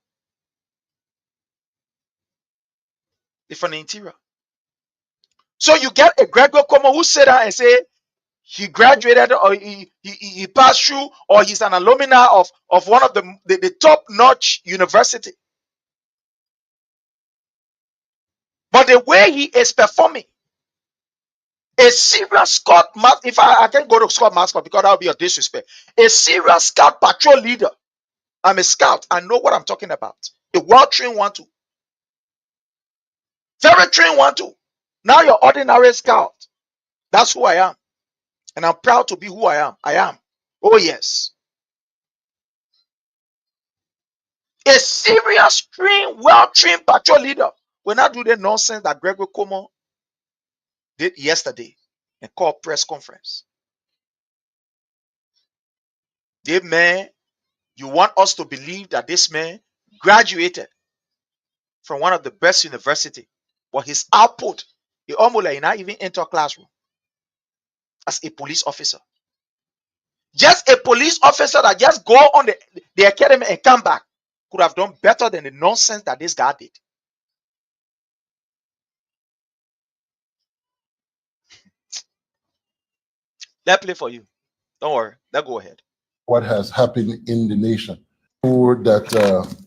Speaker 2: They're from the interior. So you get a Gregor Como who sit down and say he graduated or he passed through or he's an alumni of one of the top-notch university. But the way he is performing, a serious scout, if I can't go to scout mascot because that would be a disrespect. A serious scout patrol leader. I'm a scout. I know what I'm talking about. A well-trained one too. Very trained one too. Now you're ordinary scout. That's who I am. And I'm proud to be who I am. I am. Oh yes. A serious trained, well-trained patrol leader will not do the nonsense that Gregory Como did yesterday and called press conference. The man, you want us to believe that this man graduated from one of the best university, but his output, he almost like not even enter a classroom as a police officer. Just a police officer that just go on the academy and come back could have done better than the nonsense that this guy did. Let's play for you. Don't worry. Let's go ahead.
Speaker 4: What has happened in the nation, or that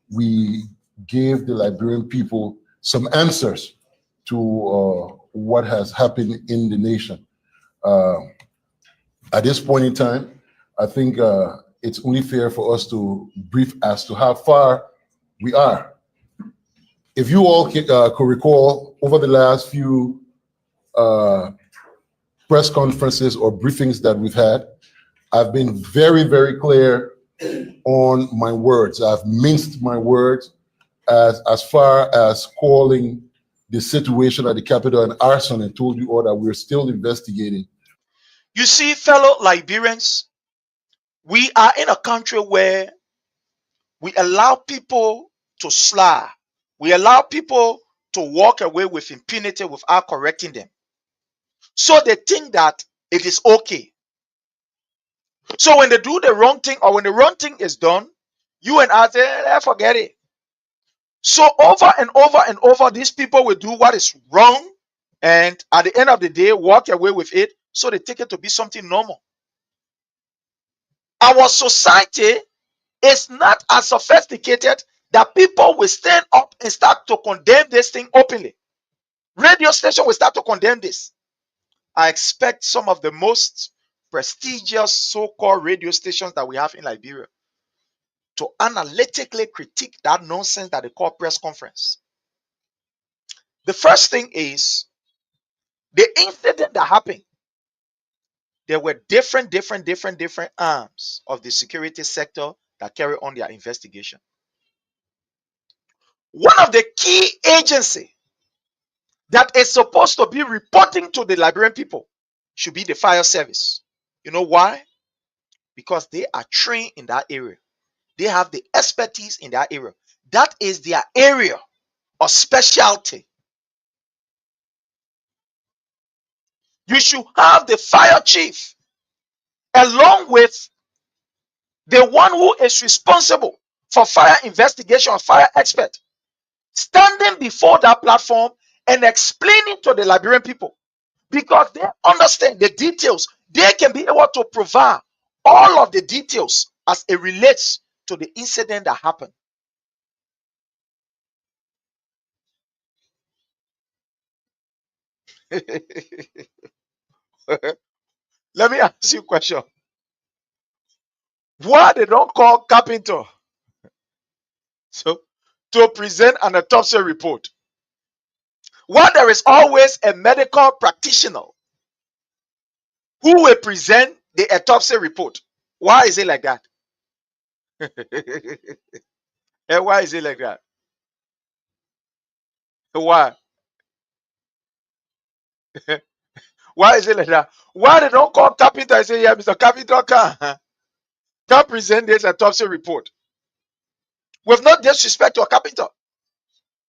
Speaker 4: we gave the Liberian people some answers to what has happened in the nation. At this point in time, I think it's only fair for us to brief as to how far we are. If you all could recall, over the last few press conferences or briefings that we've had, I've been very, very clear on my words. I've minced my words as far as calling the situation at the Capitol an arson and told you all that we're still investigating.
Speaker 2: You see, fellow Liberians, we are in a country where we allow people to slide. We allow people to walk away with impunity without correcting them. So they think that it is okay. So when they do the wrong thing or when the wrong thing is done, you and I say, forget it. So over and over and over, these people will do what is wrong and at the end of the day, walk away with it. So they take it to be something normal. Our society is not as sophisticated that people will stand up and start to condemn this thing openly. Radio station will start to condemn this. I expect some of the most prestigious so-called radio stations that we have in Liberia to analytically critique that nonsense that they call press conference. The first thing is the incident that happened. There were different arms of the security sector that carry on their investigation. One of the key agency that is supposed to be reporting to the Liberian people should be the fire service. You know why? Because they are trained in that area. They have the expertise in that area. That is their area of specialty. You should have the fire chief along with the one who is responsible for fire investigation, fire expert, standing before that platform and explaining to the Liberian people because they understand the details. They can be able to provide all of the details as it relates to the incident that happened. Let me ask you a question. Why they don't call carpenter so to present an autopsy report? Why there is always a medical practitioner who will present the autopsy report? Why is it like that? And why is it like that? Why? Why is it like that? Why they don't call Carpenter and say, yeah, Mr. Carpenter can present this autopsy report? With no disrespect to a carpenter,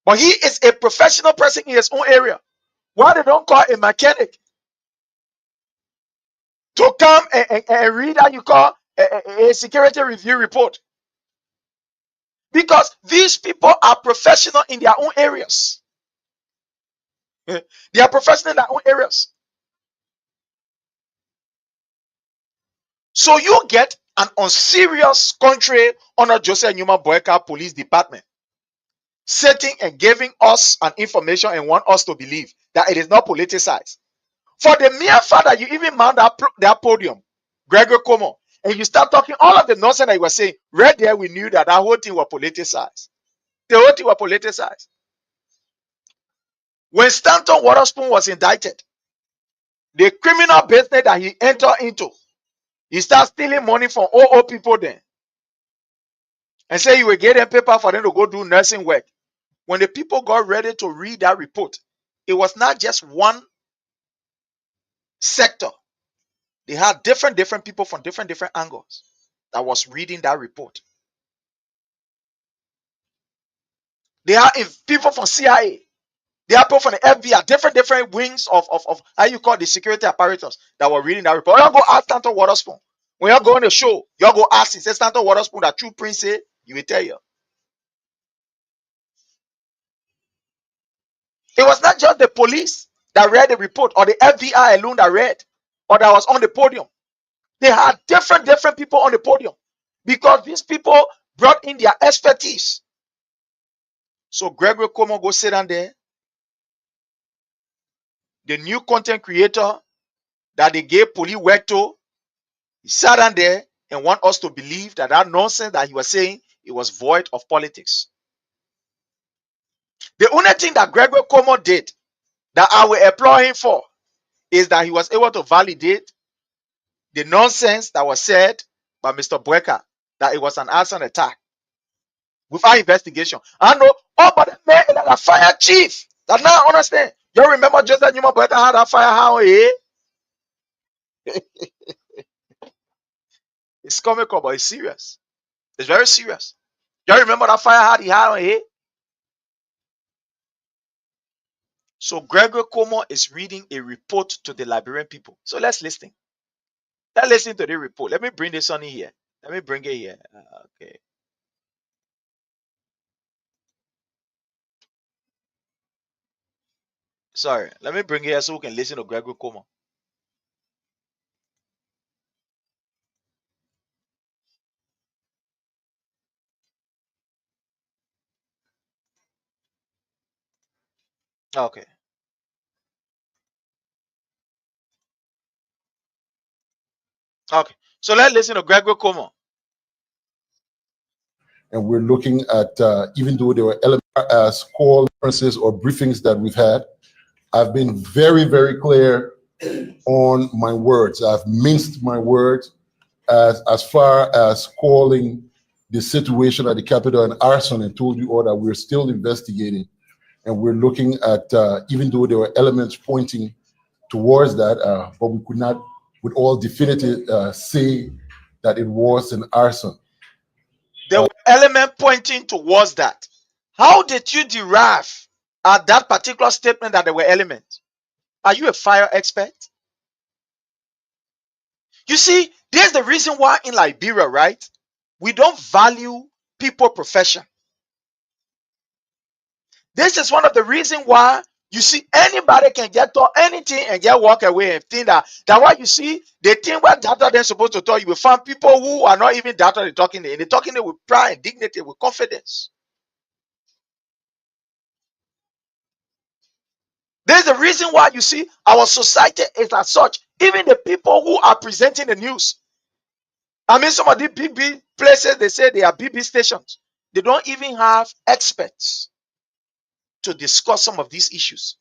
Speaker 2: but he is a professional person in his own area. Why they don't call a mechanic to come and read how you call a security review report? Because these people are professional in their own areas. They are professional in their own areas. So you get an unserious country under Joseph Newman Boyka Police Department sitting and giving us an information and want us to believe that it is not politicized. For the mere fact that you even mount that podium, Gregory Como, and you start talking all of the nonsense that you were saying, right there we knew that whole thing was politicized. The whole thing was politicized. When Stanton Waterspoon was indicted, the criminal business that he entered into, he started stealing money from all people then. And say you will get them paper for them to go do nursing work. When the people got ready to read that report, it was not just one sector. They had different people from different angles that was reading that report. They are people from CIA. They are people from the FBI, different wings of how you call the security apparatus that were reading that report. Y'all go ask Stanton Waterspoon. When y'all go on the show, y'all go ask him. Say Stanton Waterspoon that true prince say, he will tell you. It was not just the police that read the report or the FBI alone that read or that was on the podium. They had different people on the podium because these people brought in their expertise. So Gregory Como go sit down there. The new content creator that they gave police work to, he sat down there and want us to believe that that nonsense that he was saying, it was void of politics. The only thing that Gregory Como did that I will applaud him for is that he was able to validate the nonsense that was said by Mr. Boyka, that it was an arson attack without investigation. I know, but the man is like a fire chief. That now I understand. You remember just that Newman Boyka had that fire how It's comical, but it's serious. It's very serious. You remember that fire he had on here? So Gregory Como is reading a report to the Liberian people. So let's listen. Let's listen to the report. Let me bring this on in here. Let me bring it here. Okay. Sorry. Let me bring it here so we can listen to Gregory Como. Okay. Okay. So let's listen to Gregory Como.
Speaker 4: And we're looking at, even though there were elements as call references or briefings that we've had, I've been very, very clear on my words. I've minced my words as far as calling the situation at the Capitol an arson, and told you all that we're still investigating. And we're looking at, even though there were elements pointing towards that, but we could not with all definitive say that it was an arson.
Speaker 2: There were elements pointing towards that. How did you derive at that particular statement that there were elements? Are you a fire expert? You see, there's the reason why in Liberia, right? We don't value people profession. This is one of the reasons why you see anybody can get taught anything and get walk away and think that why you see the thing what doctor they're supposed to tell you will find people who are not even doctor they're talking it with pride, dignity, with confidence. There's the reason why you see our society is as such. Even the people who are presenting the news. I mean, some of the big places, they say they are big stations. They don't even have experts to discuss some of these issues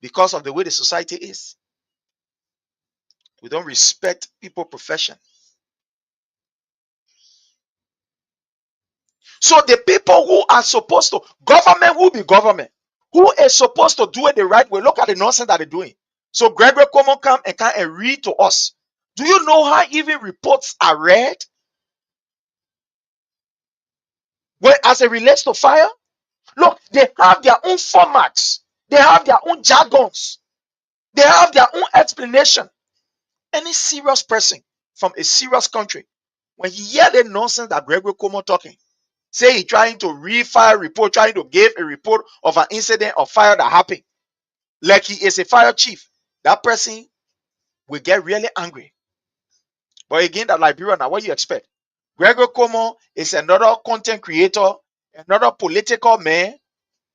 Speaker 2: because of the way the society is. We don't respect people's profession. So the people who are supposed to, government will be government. Who is supposed to do it the right way? Look at the nonsense that they're doing. So Gregory Cuomo come and read to us. Do you know how even reports are read? When as it relates to fire, look, they have their own formats, they have their own jargons, they have their own explanation. Any serious person from a serious country, when he hear the nonsense that Gregory Cuomo talking, say he trying to read fire report, trying to give a report of an incident of fire that happened, like he is a fire chief, that person will get really angry. But again, that Liberia, now what you expect? Gregory Cuomo is another content creator, another political man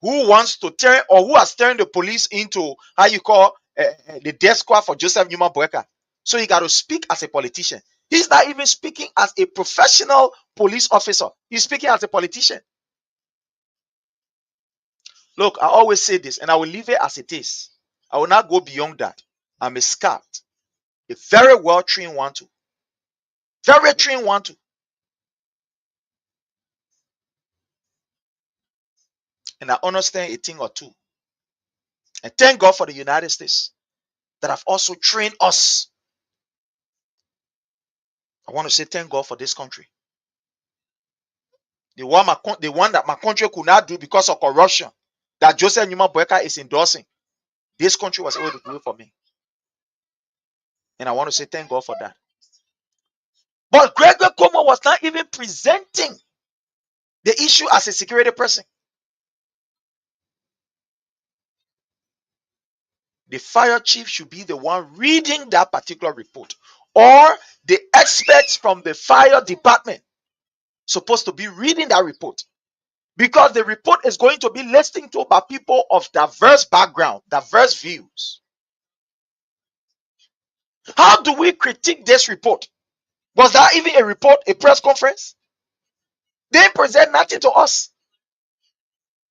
Speaker 2: who wants to turn or who has turned the police into how you call the death squad for Joseph Newman Boyka. So he got to speak as a politician. He's not even speaking as a professional police officer. He's speaking as a politician. Look, I always say this, and I will leave it as it is. I will not go beyond that. I'm a scout, a very well trained one too, very trained one too. And I understand a thing or two. And thank God for the United States that have also trained us. I want to say thank God for this country. The one that my country could not do because of corruption, that Joseph Newman Boyka is endorsing, this country was able to do it for me. And I want to say thank God for that. But Gregory Cuomo was not even presenting the issue as a security person. The fire chief should be the one reading that particular report, or the experts from the fire department supposed to be reading that report, because the report is going to be listened to by people of diverse background, diverse views. How do we critique this report? Was that even a report, a press conference? They present nothing to us.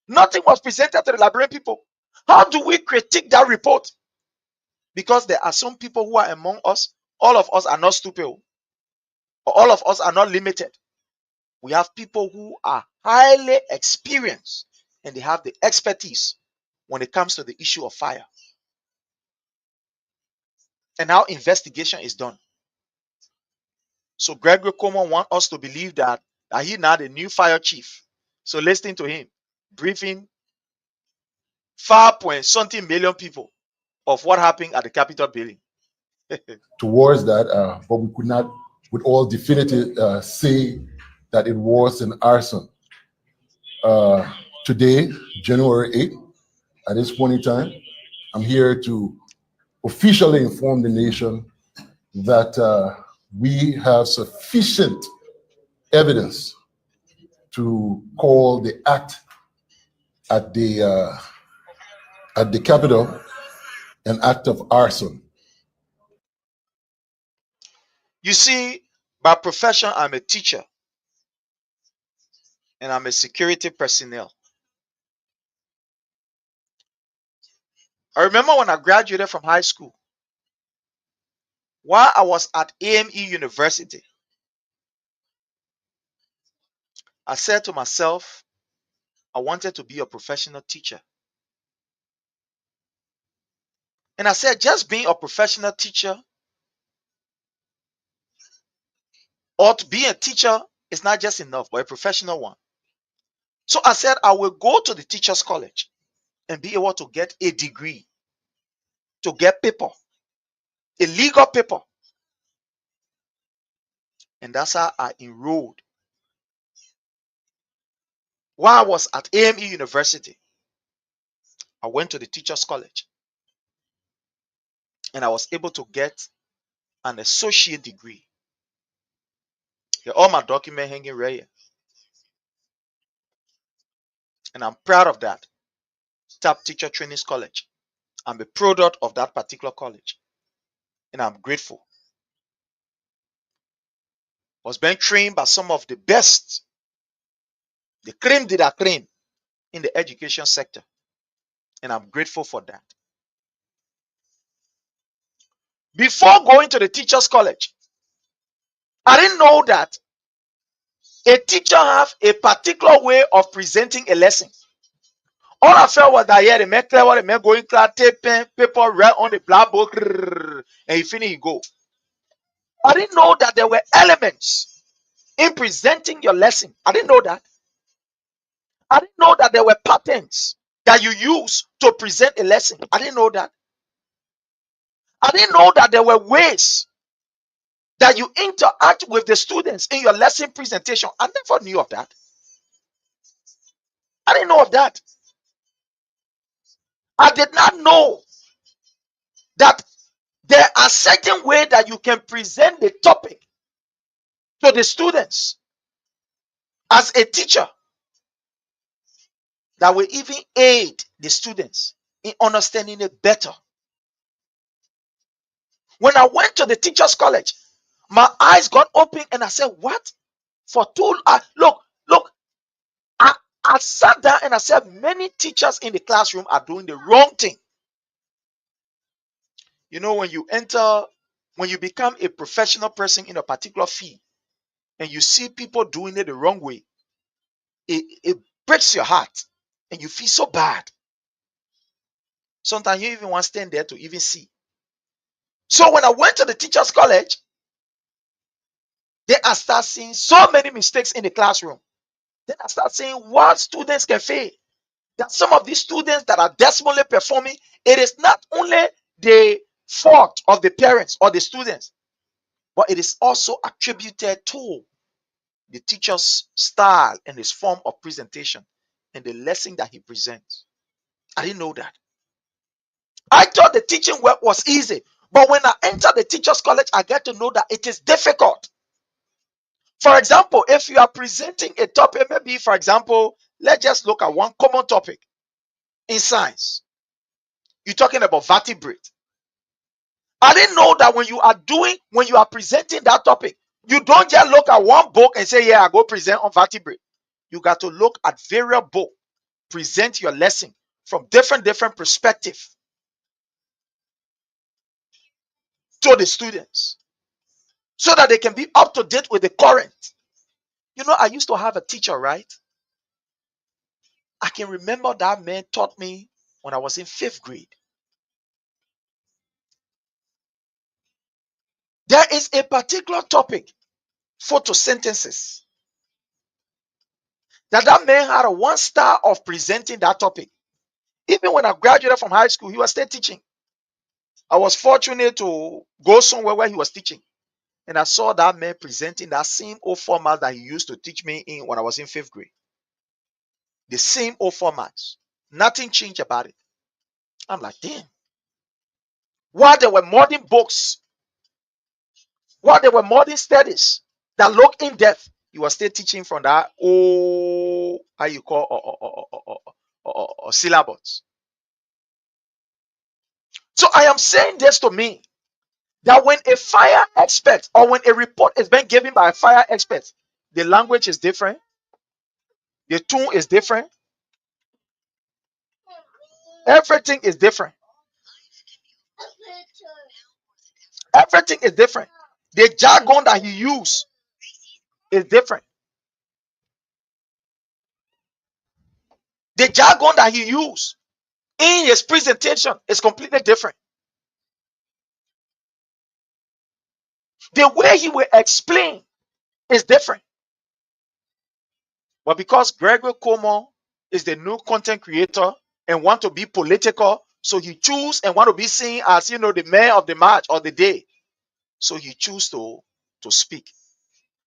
Speaker 2: Nothing was presented to the Liberian people. How do we critique that report? Because there are some people who are among us. All of us are not stupid, or all of us are not limited. We have people who are highly experienced and they have the expertise when it comes to the issue of fire and how investigation is done. So Gregory Cuomo wants us to believe that he now the new fire chief. So listening to him, briefing 5.something million people of what happened at the Capitol building.
Speaker 4: Towards that, but we could not with all definitive say that it was an arson. Today, January 8th, at this point in time, I'm here to officially inform the nation that we have sufficient evidence to call the act at the Capitol an act of arson.
Speaker 2: You see, by profession, I'm a teacher and I'm a security personnel. I remember when I graduated from high school, while I was at AME University, I said to myself, I wanted to be a professional teacher. And I said, just being a professional teacher or to be a teacher is not just enough, but a professional one. So I said, I will go to the teacher's college and be able to get a degree, to get paper, a legal paper. And that's how I enrolled. While I was at AME University, I went to the teacher's college and I was able to get an associate degree. Here, all my documents hanging right here. And I'm proud of that. TAP Teacher Training College. I'm a product of that particular college. And I'm grateful. I was being trained by some of the best, the creme de la creme in the education sector. And I'm grateful for that. Before going to the teacher's college, I didn't know that a teacher have a particular way of presenting a lesson. All I felt was that, yeah, the man clear what the man going class, tape pen, paper, red on the blackboard, and he finish, he go. I didn't know that there were elements in presenting your lesson. I didn't know that. I didn't know that there were patterns that you use to present a lesson. I didn't know that. I didn't know that there were ways that you interact with the students in your lesson presentation. I never knew of that. I didn't know of that. I did not know that there are certain ways that you can present the topic to the students as a teacher that will even aid the students in understanding it better. When I went to the teachers college, my eyes got open and I said, what? Look, I sat down and I said, many teachers in the classroom are doing the wrong thing. You know, when you become a professional person in a particular field and you see people doing it the wrong way, it breaks your heart and you feel so bad. Sometimes you even want to stand there to even see. So when I went to the teachers college, then I start seeing so many mistakes in the classroom. Then I start seeing what students can fail. That some of these students that are dismally performing, it is not only the fault of the parents or the students, but it is also attributed to the teacher's style and his form of presentation and the lesson that he presents. I didn't know that. I thought the teaching work was easy, but when I entered the teachers college, I get to know that it is difficult. For example, if you are presenting a topic, maybe, for example, let's just look at one common topic in science. You're talking about vertebrate. I didn't know that when you are presenting that topic, you don't just look at one book and say, yeah, I go present on vertebrate. You got to look at various books, present your lesson from different perspectives to the students so that they can be up to date with the current. You know, I used to have a teacher, right? I can remember that man taught me when I was in 5th grade. There is a particular topic, photosynthesis, that man had a one star of presenting that topic. Even when I graduated from high school, he was still teaching. I was fortunate to go somewhere where he was teaching. And I saw that man presenting that same old format that he used to teach me in when I was in 5th grade. The same old formats. Nothing changed about it. I'm like, damn. While there were modern books, while there were modern studies that look in depth, he was still teaching from that old, how you call, syllabus. So I am saying this to me, that when a fire expert or when a report is being given by a fire expert, the language is different, the tone is different, everything is different. Everything is different. The jargon that he used is different. The jargon that he used in his presentation is completely different. The way he will explain is different. But because Gregory Como is the new content creator and want to be political, so he choose and want to be seen as, the man of the match or the day. So he choose to speak.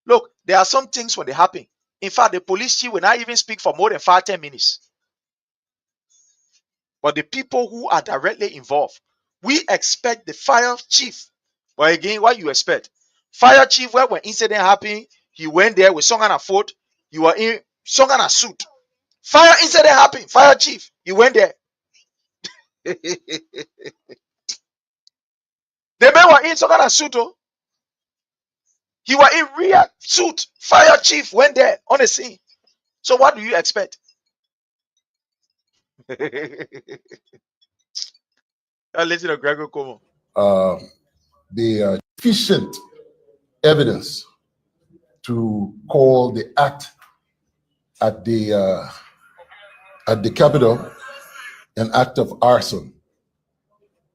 Speaker 2: Look, there are some things when they happen. In fact, the police chief will not even speak for more than 5-10 minutes. But the people who are directly involved, we expect the fire chief. But again, what you expect? Fire chief, when incident happened, he went there with song and a foot. You were in song and a suit. Fire incident happened. Fire chief, you went there. The men were in song and a suit. Oh. He was in real suit. Fire chief went there on the scene. So what do you expect? I'll listen to Gregor Como.
Speaker 4: The efficient evidence to call the act at the Capitol an act of arson.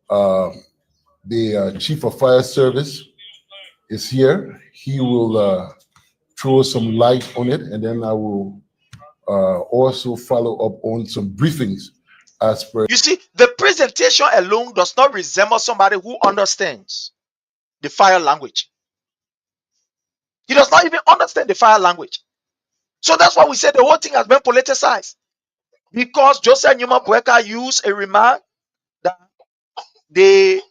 Speaker 4: The Chief of Fire Service is here. He will throw some light on it, and then I will also follow up on some briefings as per.
Speaker 2: You see, the presentation alone does not resemble somebody who understands the fire language. He does not even understand the fire language. So that's why we say the whole thing has been politicized. Because Joseph Newman Boyka used a remark that the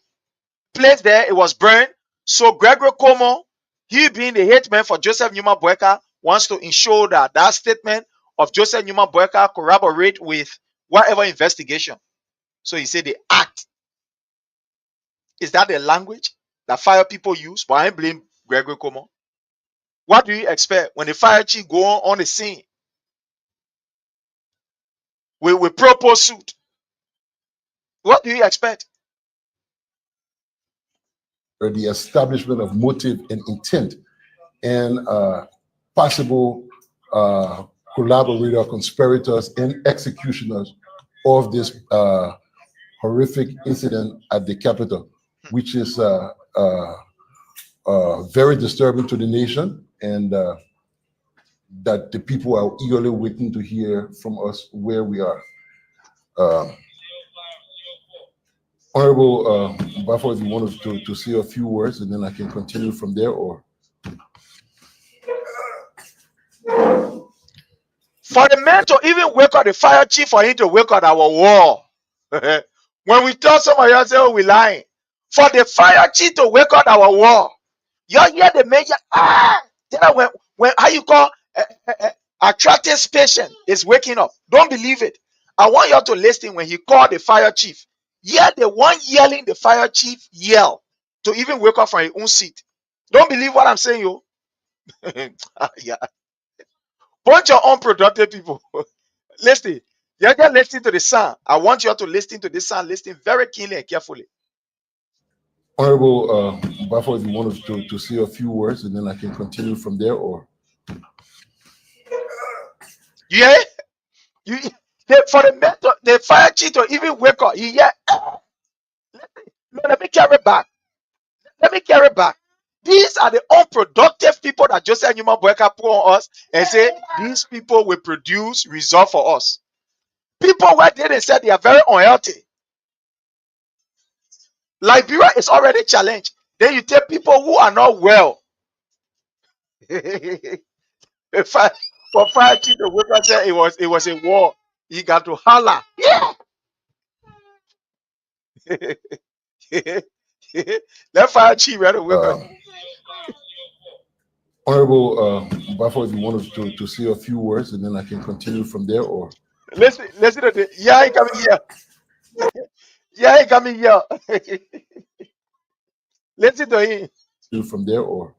Speaker 2: place there, it was burned. So Gregory Como, he being the hate man for Joseph Newman Boyka, wants to ensure that that statement of Joseph Newman Boyka corroborate with whatever investigation. So he said the act. Is that the language that fire people use? But I blame Gregory Como. What do you expect when the fire chief go on the scene with proper suit? What do you expect?
Speaker 4: Or the establishment of motive and intent and possible collaborator, conspirators, and executioners of this horrific incident at the Capitol, which is very disturbing to the nation, and that the people are eagerly waiting to hear from us where we are. Honorable Bafo, if you wanted to say a few words, and then I can continue from there, or
Speaker 2: For the man to even wake up the fire chief, for him to wake up our war. When we tell somebody else, oh, we lying. For the fire chief to wake up our war. You hear the major, then when how you call attractive patient is waking up. Don't believe it. I want you to listen when he called the fire chief. Yeah, the one yelling the fire chief yell to even wake up from his own seat. Don't believe what I'm saying, yo. Yeah. Bunch of unproductive people. Listen. You're just listening to the sound. I want you to listen to this sound. Listen very keenly and carefully.
Speaker 4: Honorable Bafo, if you wanted to say a few words, and then I can continue from there, or
Speaker 2: Yeah. For the fire chief to even wake up, let me carry back. Let me carry back. These are the unproductive people that Joseph Newman Boyka put on us and say these people will produce result for us. People where they said they are very unhealthy. Liberia is already challenged. Then you take people who are not well. For fire chief to wake up say it was a war. He got to holler. Yeah. Let fire chief right away.
Speaker 4: Honorable Bafo, if you wanted to say a few words, and then I can continue from there, or
Speaker 2: Listen to the yeah, he coming here. Yeah, he coming here. Listen to him.
Speaker 4: from there, or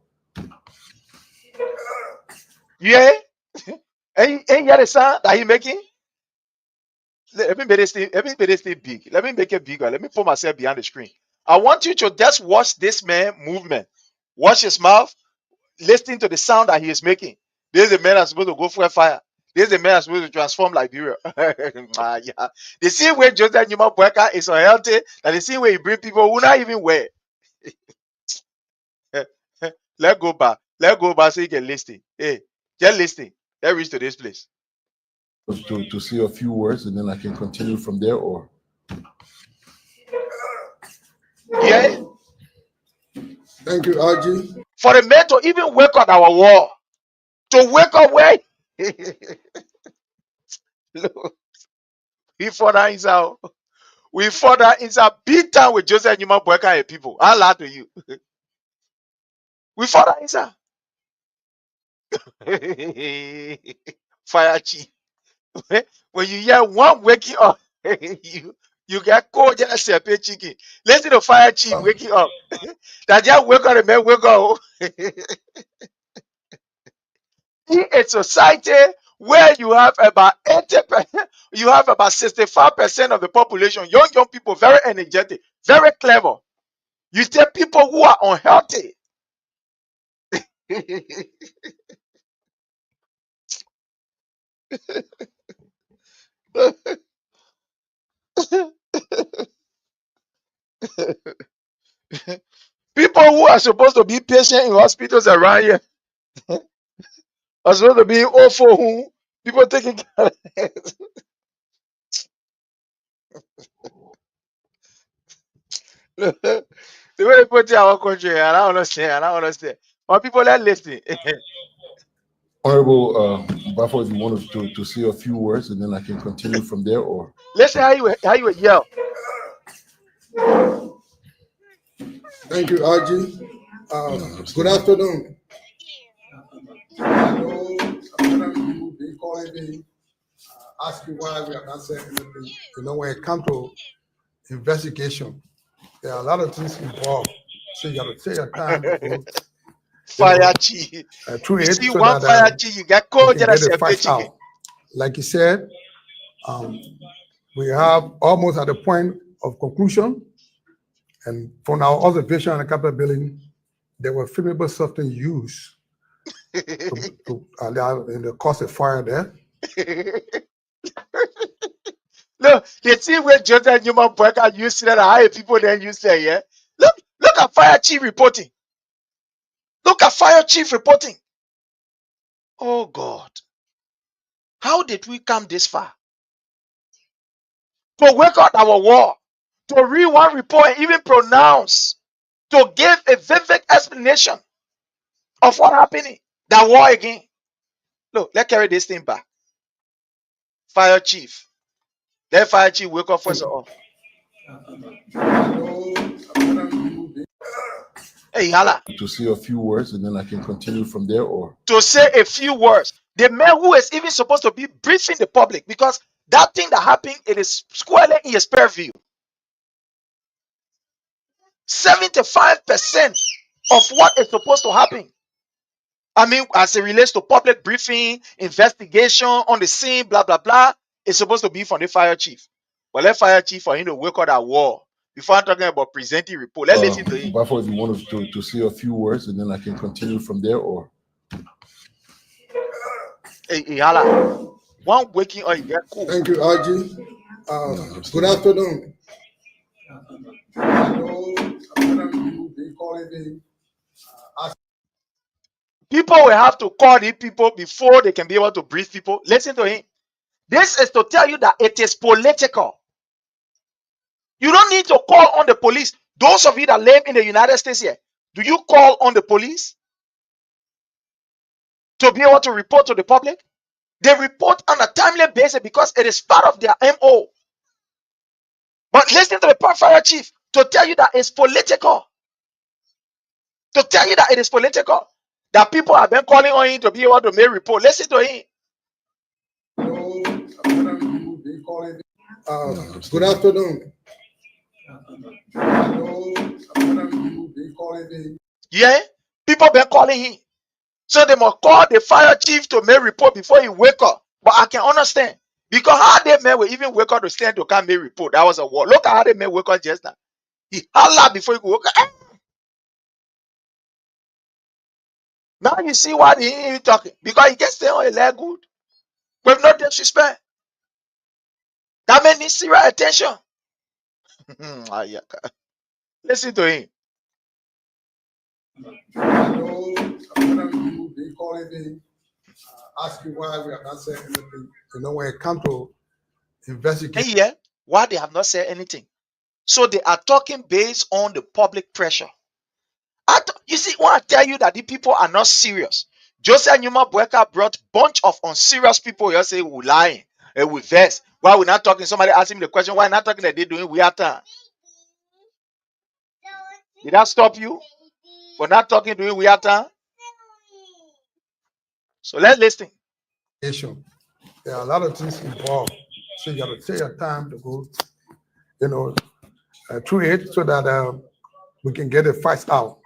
Speaker 2: Yeah. Ain't hear the sound that he making? Let me make this thing big. Let me make it bigger. Let me put myself behind the screen. I want you to just watch this man movement. Watch his mouth. Listening to the sound that he is making. This is the man that's supposed to go for a fire. This is the man that's supposed to transform Liberia. Yeah. The same way Joseph Newman Boyka is unhealthy, and the same way he bring people who not even wear. Let go back. Let go back so you can listen. Hey, just listen. Let's reach to this place.
Speaker 4: to say a few words, and then I can continue from there, or
Speaker 2: Yeah.
Speaker 5: Thank you, RG.
Speaker 2: For the man to even wake up our war. To wake up where? Look, we further inside. We further inside big time with Joseph Newman Boyka and people. I lie to you. We further inside. Fire chief. When you hear one waking up, you get cold just separate chicken. Listen to fire chief waking up. That just wake up the man wake up. In a society where you have about 80%, you have about 65% of the population, young people, very energetic, very clever. You take people who are unhealthy. are supposed to be patient in hospitals around here are supposed to be all for whom people taking care of it. The way they put it in our country, I don't understand. But people are listening.
Speaker 4: Honorable Bafo, if you want to say a few words, and then I can continue from there, or
Speaker 2: Listen how you yell.
Speaker 5: Thank you, RG. Good afternoon. I know some of you been calling me, asking why we are not saying anything. You know, when it comes to investigation, there are a lot of things involved. So you got to take your time to go
Speaker 2: Fire chief.
Speaker 5: through
Speaker 2: You
Speaker 5: it
Speaker 2: see
Speaker 5: so
Speaker 2: one
Speaker 5: that
Speaker 2: fire chief, you get
Speaker 5: we
Speaker 2: cold
Speaker 5: can
Speaker 2: just
Speaker 5: get
Speaker 2: a
Speaker 5: the facts
Speaker 2: chicken.
Speaker 5: out. Like you said, we have almost at the point of conclusion. And from our observation on the Capitol building, there were flammable substance used to allow in the cause of fire there.
Speaker 2: Look, you see where Joseph Newman Burger used that how people then use that, yeah? Look at fire chief reporting. Look at fire chief reporting. Oh God. How did we come this far? To work out our war, to read one report and even pronounce, to give a vivid explanation of what happened. That war again. Look, let's carry this thing back. Fire chief. Let fire chief wake up first of all. Hey, Hala.
Speaker 4: to say a few words, and then I can continue from there, or
Speaker 2: To say a few words. The man who is even supposed to be briefing the public, because that thing that happened, it is squarely in his purview. 75% of what is supposed to happen, I mean, as it relates to public briefing, investigation on the scene, blah, blah, blah, it's supposed to be from the fire chief. But let fire chief for him to work out that war. Before I'm talking about presenting report, let's listen to him.
Speaker 4: Bafo, if you want to say a few words, and then I can continue from there, or
Speaker 2: Hey, Hala. One waking up, you get cool.
Speaker 5: Thank you, RG. Good afternoon. I know some of you been calling me,
Speaker 2: People will have to call the people before they can be able to brief people. Listen to him. This is to tell you that it is political. You don't need to call on the police. Those of you that live in the United States here, do you call on the police to be able to report to the public? They report on a timely basis because it is part of their MO. But listen to the fire chief to tell you that it's political. To tell you that it is political. That people have been calling on him to be able to make report. Listen to him.
Speaker 5: good afternoon. I know some of you been calling me.
Speaker 2: Yeah? People been calling him. So they must call the fire chief to make report before he wake up. But I can understand. Because how they men will even wake up to stand to come make report. That was a war. Look at how they men wake up just now. He holla before he could wake up. Now you see why he ain't even talking. Because he can stay on a leg good. With no disrespect. That man needs serious attention. Listen to him.
Speaker 5: I know some of you been calling me, asking why we are not saying anything. You know, when it comes to investigation.
Speaker 2: And yeah, why they have not said anything. So they are talking based on the public pressure. You see, when I tell you that the people are not serious, Joseph Newman Boyka brought bunch of unserious people. You say we lying, we vex. Why we not talking? Somebody asked him the question, why not talking that they doing weird time? Did that stop you for not talking doing weird time? So let's listen.
Speaker 5: There are a lot of things involved. So you got to take your time to go, through it so that we can get the facts out.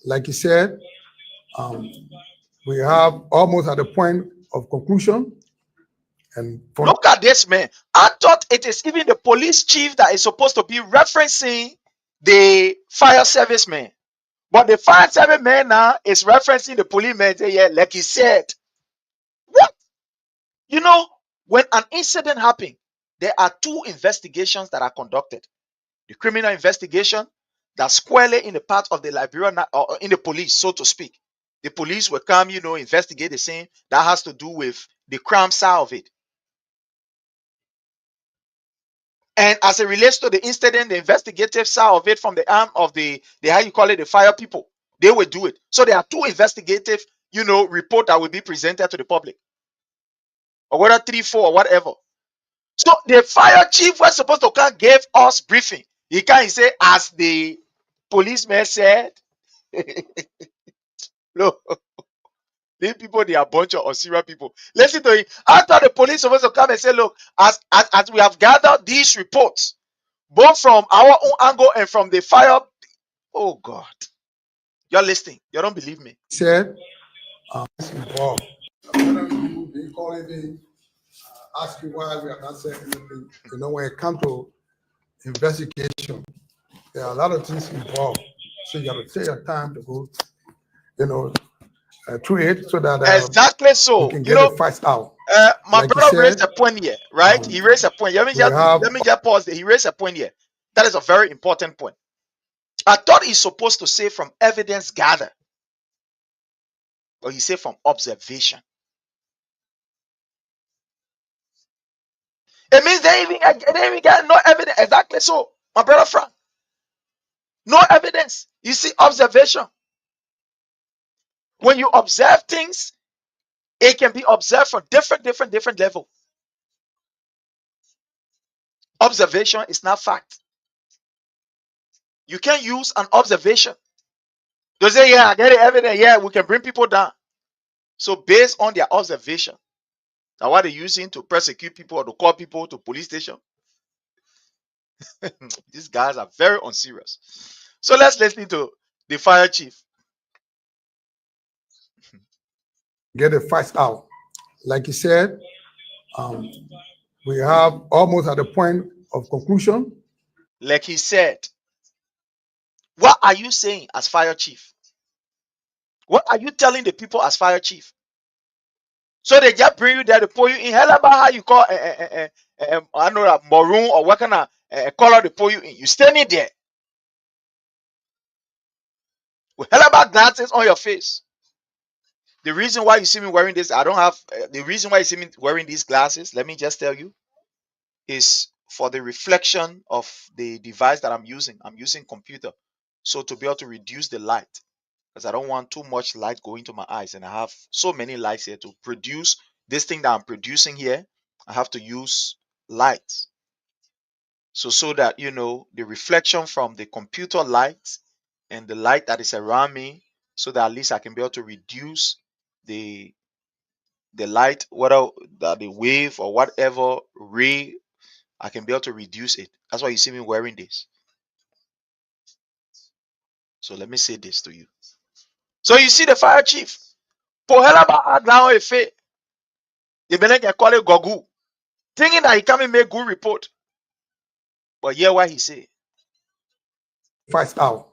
Speaker 5: Like you said, we have almost at the point of conclusion. And
Speaker 2: look at this, man. I thought it is even the police chief that is supposed to be referencing the fire service man. But the fire service man now is referencing the police man. Yeah, like he said. What? You know, when an incident happens, there are two investigations that are conducted. The criminal investigation that's squarely in the part of the Liberian or in the police, so to speak. The police will come, investigate the same. That has to do with the crime side of it. And as it relates to the incident, the investigative side of it from the arm of the how you call it, the fire people, they will do it. So there are two investigative, report that will be presented to the public, or whether 3, 4, or whatever. So the fire chief was supposed to come give us briefing. He can't say, as the policeman said, look, these people, they are a bunch of Osira people. Listen to it. I thought the police supposed to come and say, look, as we have gathered these reports, both from our own angle and from the fire. Oh God, you're listening. You don't believe me.
Speaker 5: Said, involved. Whenever you been calling me, ask you why we are not saying anything. When it comes to investigation, there are a lot of things involved. So you have to take your time to go, through it so that
Speaker 2: Exactly so.
Speaker 5: we can get the facts out.
Speaker 2: My
Speaker 5: Like you
Speaker 2: brother raised
Speaker 5: said,
Speaker 2: a point here, right? He raised a point. Let me just pause there. He raised a point here. That is a very important point. I thought he's supposed to say from evidence gathered, but he said from observation. It means they even got no evidence. Exactly so, my brother Frank. No evidence. You see, observation. When you observe things, it can be observed from different level. Observation is not fact. You can't use an observation to say, yeah, I get the evidence. Yeah, we can bring people down. So based on their observation, now what they're using to persecute people or to call people to police station, these guys are very unserious. So let's listen to the fire chief.
Speaker 5: Get the facts out. Like you said, we have almost at the point of conclusion.
Speaker 2: Like he said, what are you saying as fire chief? What are you telling the people as fire chief? So they just bring you there to pull you in. Hell about how you call I know that maroon or what kind of color they pull you in. You standing there with hell about glasses on your face. The reason why you see me wearing this, I don't have the reason why you see me wearing these glasses. Let me just tell you, is for the reflection of the device that I'm using. I'm using computer, so to be able to reduce the light, because I don't want too much light going to my eyes, and I have so many lights here to produce this thing that I'm producing here. I have to use lights, so that the reflection from the computer light and the light that is around me, so that at least I can be able to reduce the light, whether the wave or whatever ray, I can be able to reduce it. That's why you see me wearing this. So let me say this to you. So you see the fire chief. You can call it Gogu, thinking that he come and make good report. But hear what he say.
Speaker 5: Facts out.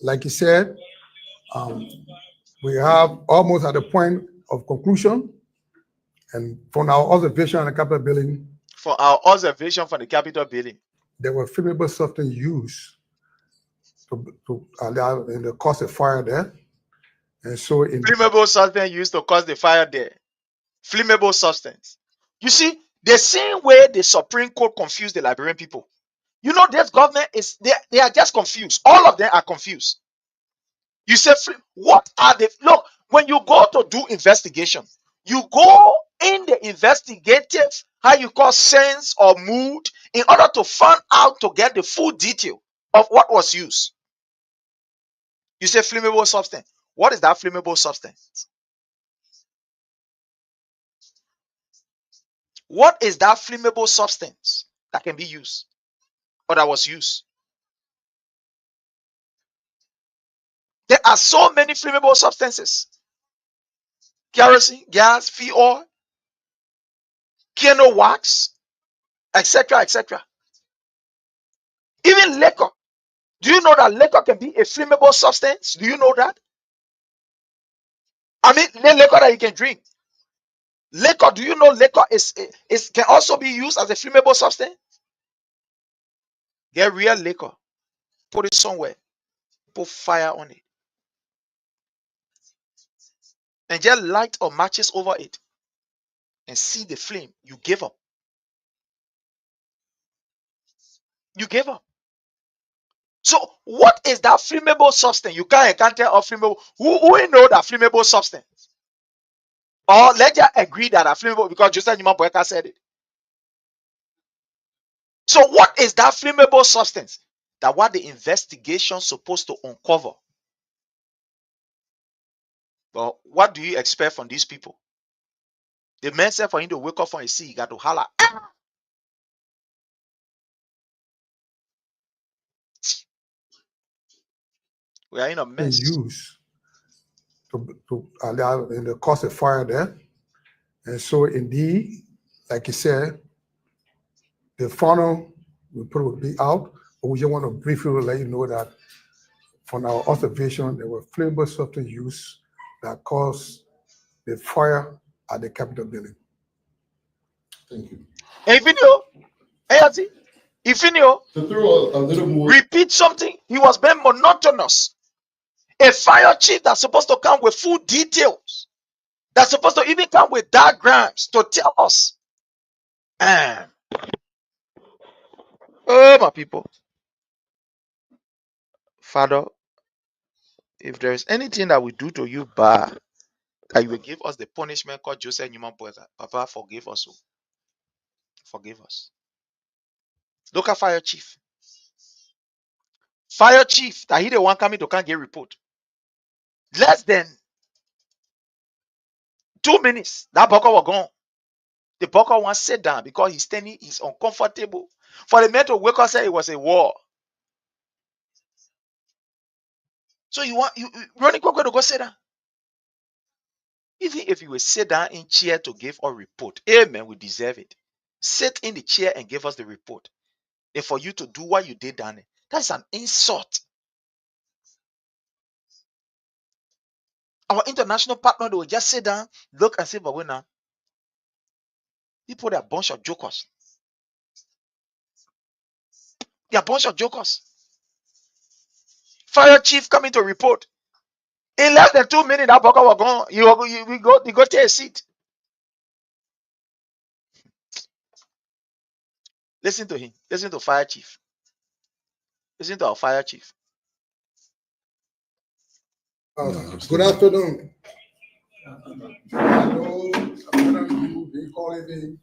Speaker 5: Like you said, we have almost at the point of conclusion. And from our observation on the Capitol building,
Speaker 2: For our observation from the Capitol building,
Speaker 5: there were flammable substance used to allow in the cause of fire there. And so
Speaker 2: flammable substance used to cause the fire there. Flammable substance. You see, the same way the Supreme Court confused the Liberian people. This government is they are just confused. All of them are confused. You say, what are they? Look, when you go to do investigation, you go in the investigative, how you call sense or mood, in order to find out to get the full detail of what was used. You say flammable substance. What is that flammable substance? What is that flammable substance that can be used or that was used? There are so many flammable substances: kerosene, gas, fuel, piano wax, etc., etc. Even liquor. Do you know that liquor can be a flammable substance? Do you know that? I mean, the liquor that you can drink. Liquor, do you know liquor is can also be used as a flammable substance? Get real liquor, put it somewhere. put fire on it and just light or matches over it and see the flame, you give up. You gave up. So what is that flammable substance? You can't tell of flammable. Who know that flammable substance? Or let's just agree that a flammable, because Joseph Nima Boyka said it. So what is that flammable substance? That what the investigation supposed to uncover. But what do you expect from these people? The man said for him to wake up from his seat, he got to holler. We are in a mess.
Speaker 5: Use to allow in the cause of fire there. And so indeed, like you said, the funnel will probably be out, but we just want to briefly let you know that from our observation, there were flammable substance used that caused the fire at the Capitol building.
Speaker 4: Thank you.
Speaker 2: If you know, if you know,
Speaker 4: To throw a little more.
Speaker 2: repeat something, he was being monotonous. A fire chief that's supposed to come with full details, that's supposed to even come with diagrams to tell us. Oh, my people. Father, if there is anything that we do to you bad, that you will give us the punishment called Joseph Newman Poeta. Papa, forgive us. Forgive us. Look at fire chief. Fire chief, that he the one coming to can't get report. Less than 2 minutes, that bucker was gone. The bucker wants sit down because he's standing, he's uncomfortable. For the man to wake up, say it was a war. So you running quick to go sit down. Even if you will sit down in chair to give a report, amen, we deserve it. Sit in the chair and give us the report. And for you to do what you did down there, that's an insult. Our international partner, they will just sit down, look and say, but wait now. People, they're a bunch of jokers. They're a bunch of jokers. Fire chief coming to report. In less than 2 minutes, that bucket was gone. You go take a seat. Listen to him. Listen to fire chief. Listen to our fire chief.
Speaker 5: Good afternoon. I know you been calling me,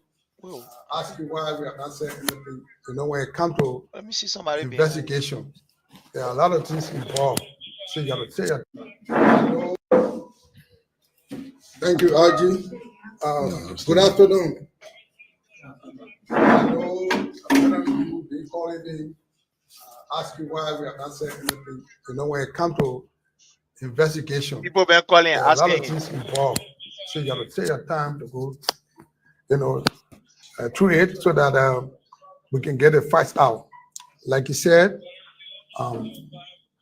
Speaker 5: asking why we are not saying anything. You know, when it comes to
Speaker 2: Let me see somebody
Speaker 5: investigation, there are a lot of things involved. So you got to say it. Thank you, RG. Good afternoon. I know you been calling me, asking why we are not saying anything. You know, when it comes to investigation,
Speaker 2: people been calling and
Speaker 5: there are a lot
Speaker 2: asking
Speaker 5: of things involved. So you got to take your time to go, through it so that we can get the facts out. Like you said,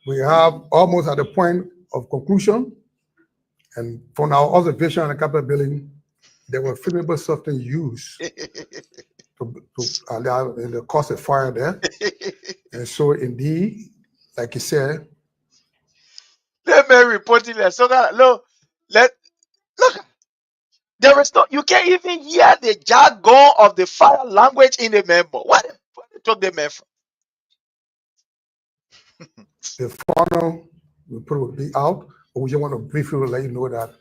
Speaker 5: we have almost at the point of conclusion. And from our observation on the Capitol building, there were flammable substance used to allow in the cause of fire there. And so indeed, like you said,
Speaker 2: let me report it. So that look, there is no, you can't even hear the jargon of the fire language in the member. What they took the man from?
Speaker 5: the funnel will probably be out, but we just want to briefly let you know that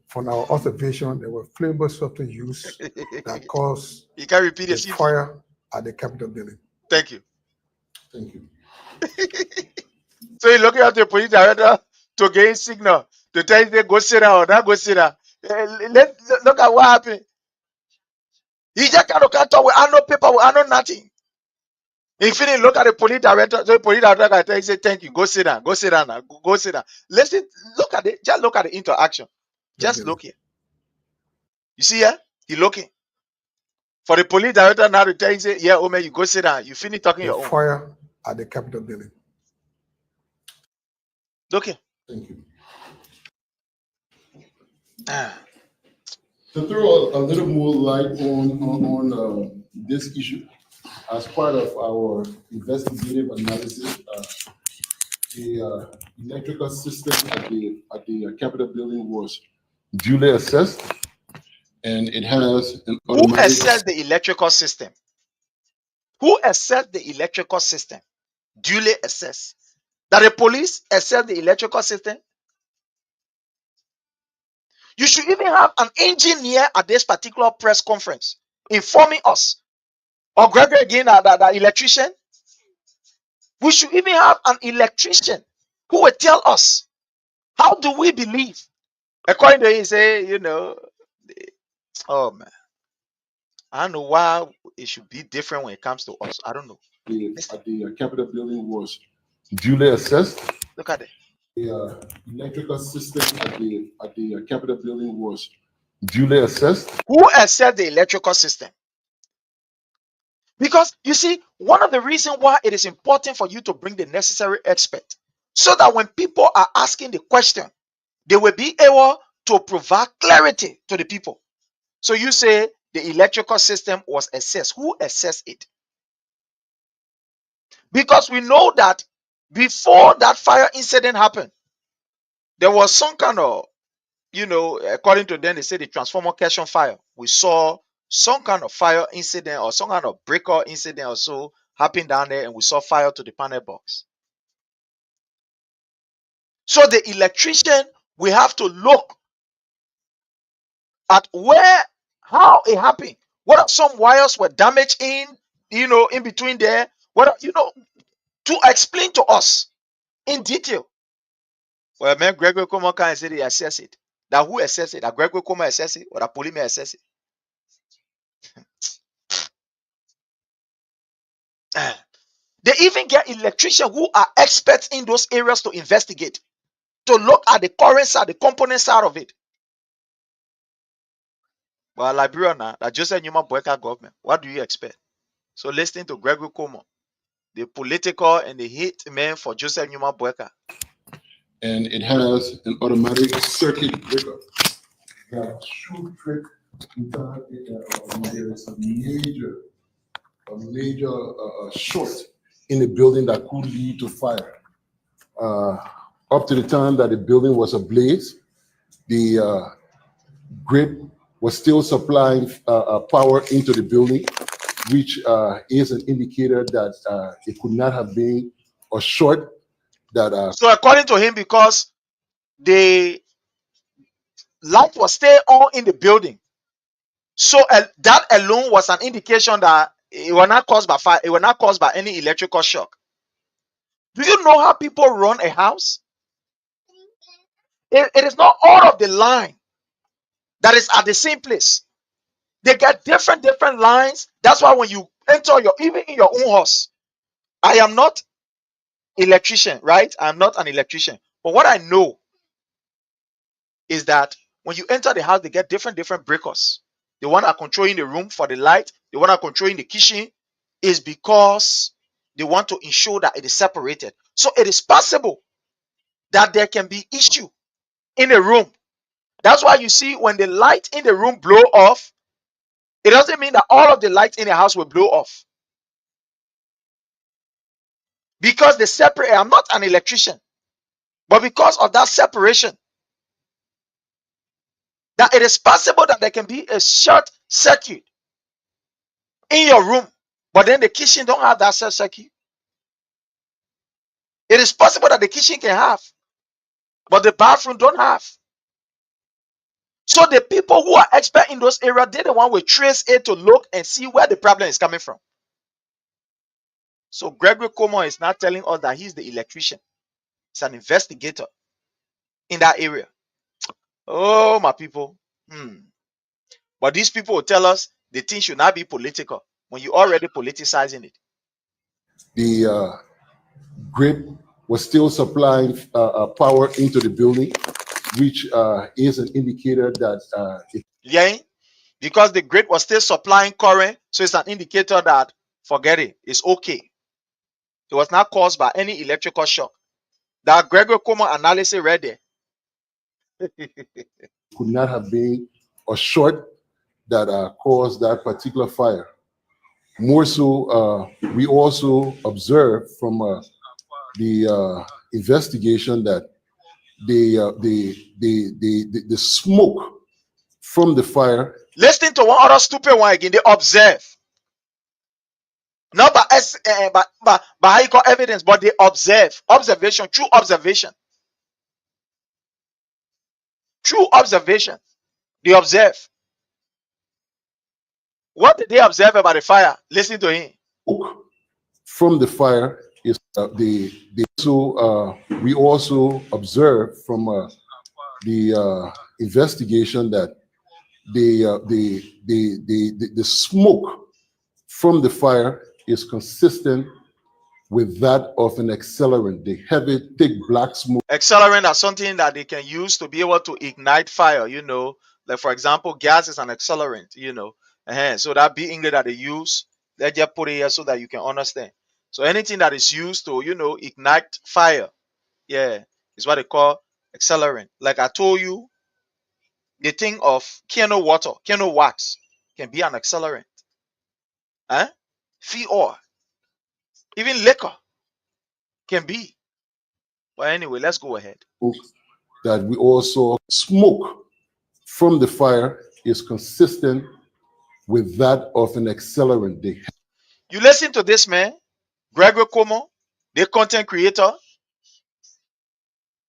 Speaker 5: from our observation, there were flammable substance used that caused
Speaker 2: You can repeat
Speaker 5: the
Speaker 2: it.
Speaker 5: fire at the Capitol building.
Speaker 2: Thank you.
Speaker 4: Thank you.
Speaker 2: So you're looking at the police director to gain signal to tell you to go sit down or not go sit down. Look at what happened. He just can't talk with no paper, with no nothing. If you didn't look at the police director, the police director can tell you, say, thank you, go sit down, now, go sit down. Listen, look at it, just look at the interaction. Just look here. You see here? He looking. For the police director now to tell you, say, yeah, oh man, you go sit down. You finish talking
Speaker 5: The
Speaker 2: your own.
Speaker 5: fire at the Capitol building.
Speaker 2: Look here.
Speaker 4: Thank you.
Speaker 2: Ah.
Speaker 4: To throw a little more light on this issue, as part of our investigative analysis, The electrical system at the Capitol building was duly assessed, and it has an
Speaker 2: Who
Speaker 4: automatic.
Speaker 2: assessed the electrical system? Who assessed the electrical system? Duly assessed. That the police assessed the electrical system? You should even have an engineer at this particular press conference informing us. Or Gregory again, the electrician. We should even have an electrician who will tell us, how do we believe? According to him, say, oh man, I don't know why it should be different when it comes to us. I don't know.
Speaker 4: At the Capitol building was duly assessed.
Speaker 2: Look at it.
Speaker 4: The electrical system at the Capitol building was duly assessed.
Speaker 2: Who assessed the electrical system? Because you see, one of the reasons why it is important for you to bring the necessary expert, so that when people are asking the question, they will be able to provide clarity to the people. So you say the electrical system was assessed. Who assessed it? Because we know that before that fire incident happened, there was some kind of, according to them, they say the transformer catch on fire. We saw some kind of fire incident or some kind of breaker incident or so happen down there, and we saw fire to the panel box. So the electrician, we have to look at how it happened. What are some wires were damaged in between there? To explain to us in detail. Well, man, Gregory Como can say they assess it. That who assess it? That Gregory Como assess it, or that police may assess it? They even get electricians who are experts in those areas to investigate, to look at the current side, the component side of it. Well, Liberia now, that Joseph Newman Boyka government, what do you expect? So listening to Gregory Como, the political and the hit man for Joseph Newman Boyka.
Speaker 4: And it has an automatic circuit breaker that should trick there is a major short in the building that could lead to fire. Up to the time that the building was ablaze, the grid was still supplying power into the building, which is an indicator that it could not have been a short.
Speaker 2: So according to him, because the light was still on in the building, so that alone was an indication that it was not caused by fire. It was not caused by any electrical shock. Do you know how people run a house? It is not all of the line that is at the same place. They get different lines. That's why when you enter even in your own house, I am not electrician, right? I'm not an electrician. But what I know is that when you enter the house, they get different breakers. The one are controlling the room for the light, the one are controlling the kitchen, is because they want to ensure that it is separated. So it is possible that there can be issue in a room. That's why you see when the light in the room blow off, it doesn't mean that all of the lights in the house will blow off. Because they separate. I'm not an electrician, but because of that separation, that it is possible that there can be a short circuit in your room, but then the kitchen don't have that short circuit. It is possible that the kitchen can have, but the bathroom don't have. So the people who are expert in those areas, they're the one will trace it to look and see where the problem is coming from. So Gregory Como is not telling us that he's the electrician. He's an investigator in that area. Oh, my people. But these people will tell us the thing should not be political when you're already politicizing it.
Speaker 4: The grid was still supplying power into the building, which is an indicator that
Speaker 2: yeah, because the grid was still supplying current, so it's an indicator that forget it, it's okay. It was not caused by any electrical shock. That Gregory Como analysis right there.
Speaker 4: Could not have been a short that caused that particular fire. More so, we also observed from the investigation that the smoke from the fire.
Speaker 2: Listen to one other stupid one again. They observe. Not by how you call evidence, but they observe. Observation, true observation. True observation. They observe. What did they observe about the fire? Listen to him.
Speaker 4: From the fire is we also observe from the investigation that the smoke from the fire is consistent with that of an accelerant, the heavy, thick black smoke.
Speaker 2: Accelerant are something that they can use to be able to ignite fire, you know. Like, for example, gas is an accelerant, you know. So that be English that they use, let's just put it here so that you can understand. So anything that is used to, you know, ignite fire, yeah, is what they call accelerant. Like I told you, the thing of candle water, candle wax can be an accelerant. Feed oil, even liquor can be. But anyway, let's go ahead.
Speaker 4: That we also smoke from the fire is consistent with that of an accelerant.
Speaker 2: You listen to this man, Gregory Como, the content creator,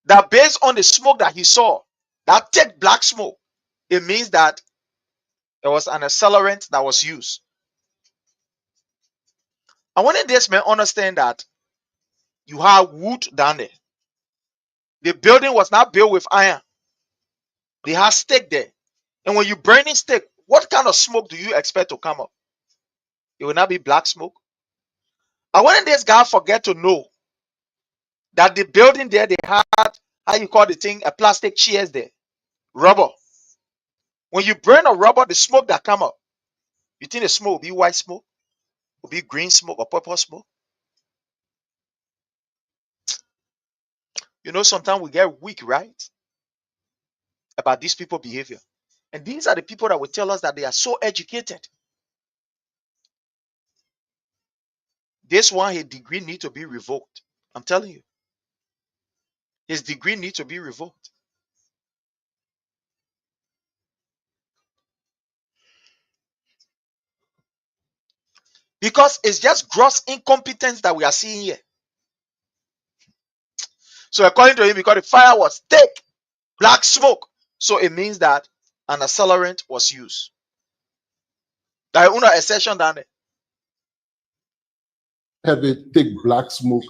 Speaker 2: that based on the smoke that he saw, that thick black smoke, it means that there was an accelerant that was used. I wanted this man understand that you have wood down there. The building was not built with iron. They have stick there. And when you burn in stick, what kind of smoke do you expect to come up? It will not be black smoke. I wanted this guy forget to know that the building there, they had, how you call the thing, a plastic chairs there, rubber. When you burn a rubber, the smoke that come up, you think the smoke will be white smoke, will be green smoke or purple smoke? You know, sometimes we get weak, right? About these people behavior. And these are the people that will tell us that they are so educated. This one, his degree need to be revoked. I'm telling you. His degree need to be revoked. Because it's just gross incompetence that we are seeing here. So according to him, because the fire was thick, black smoke, so it means that an accelerant was used. There is a exception down there.
Speaker 4: Heavy, thick black smoke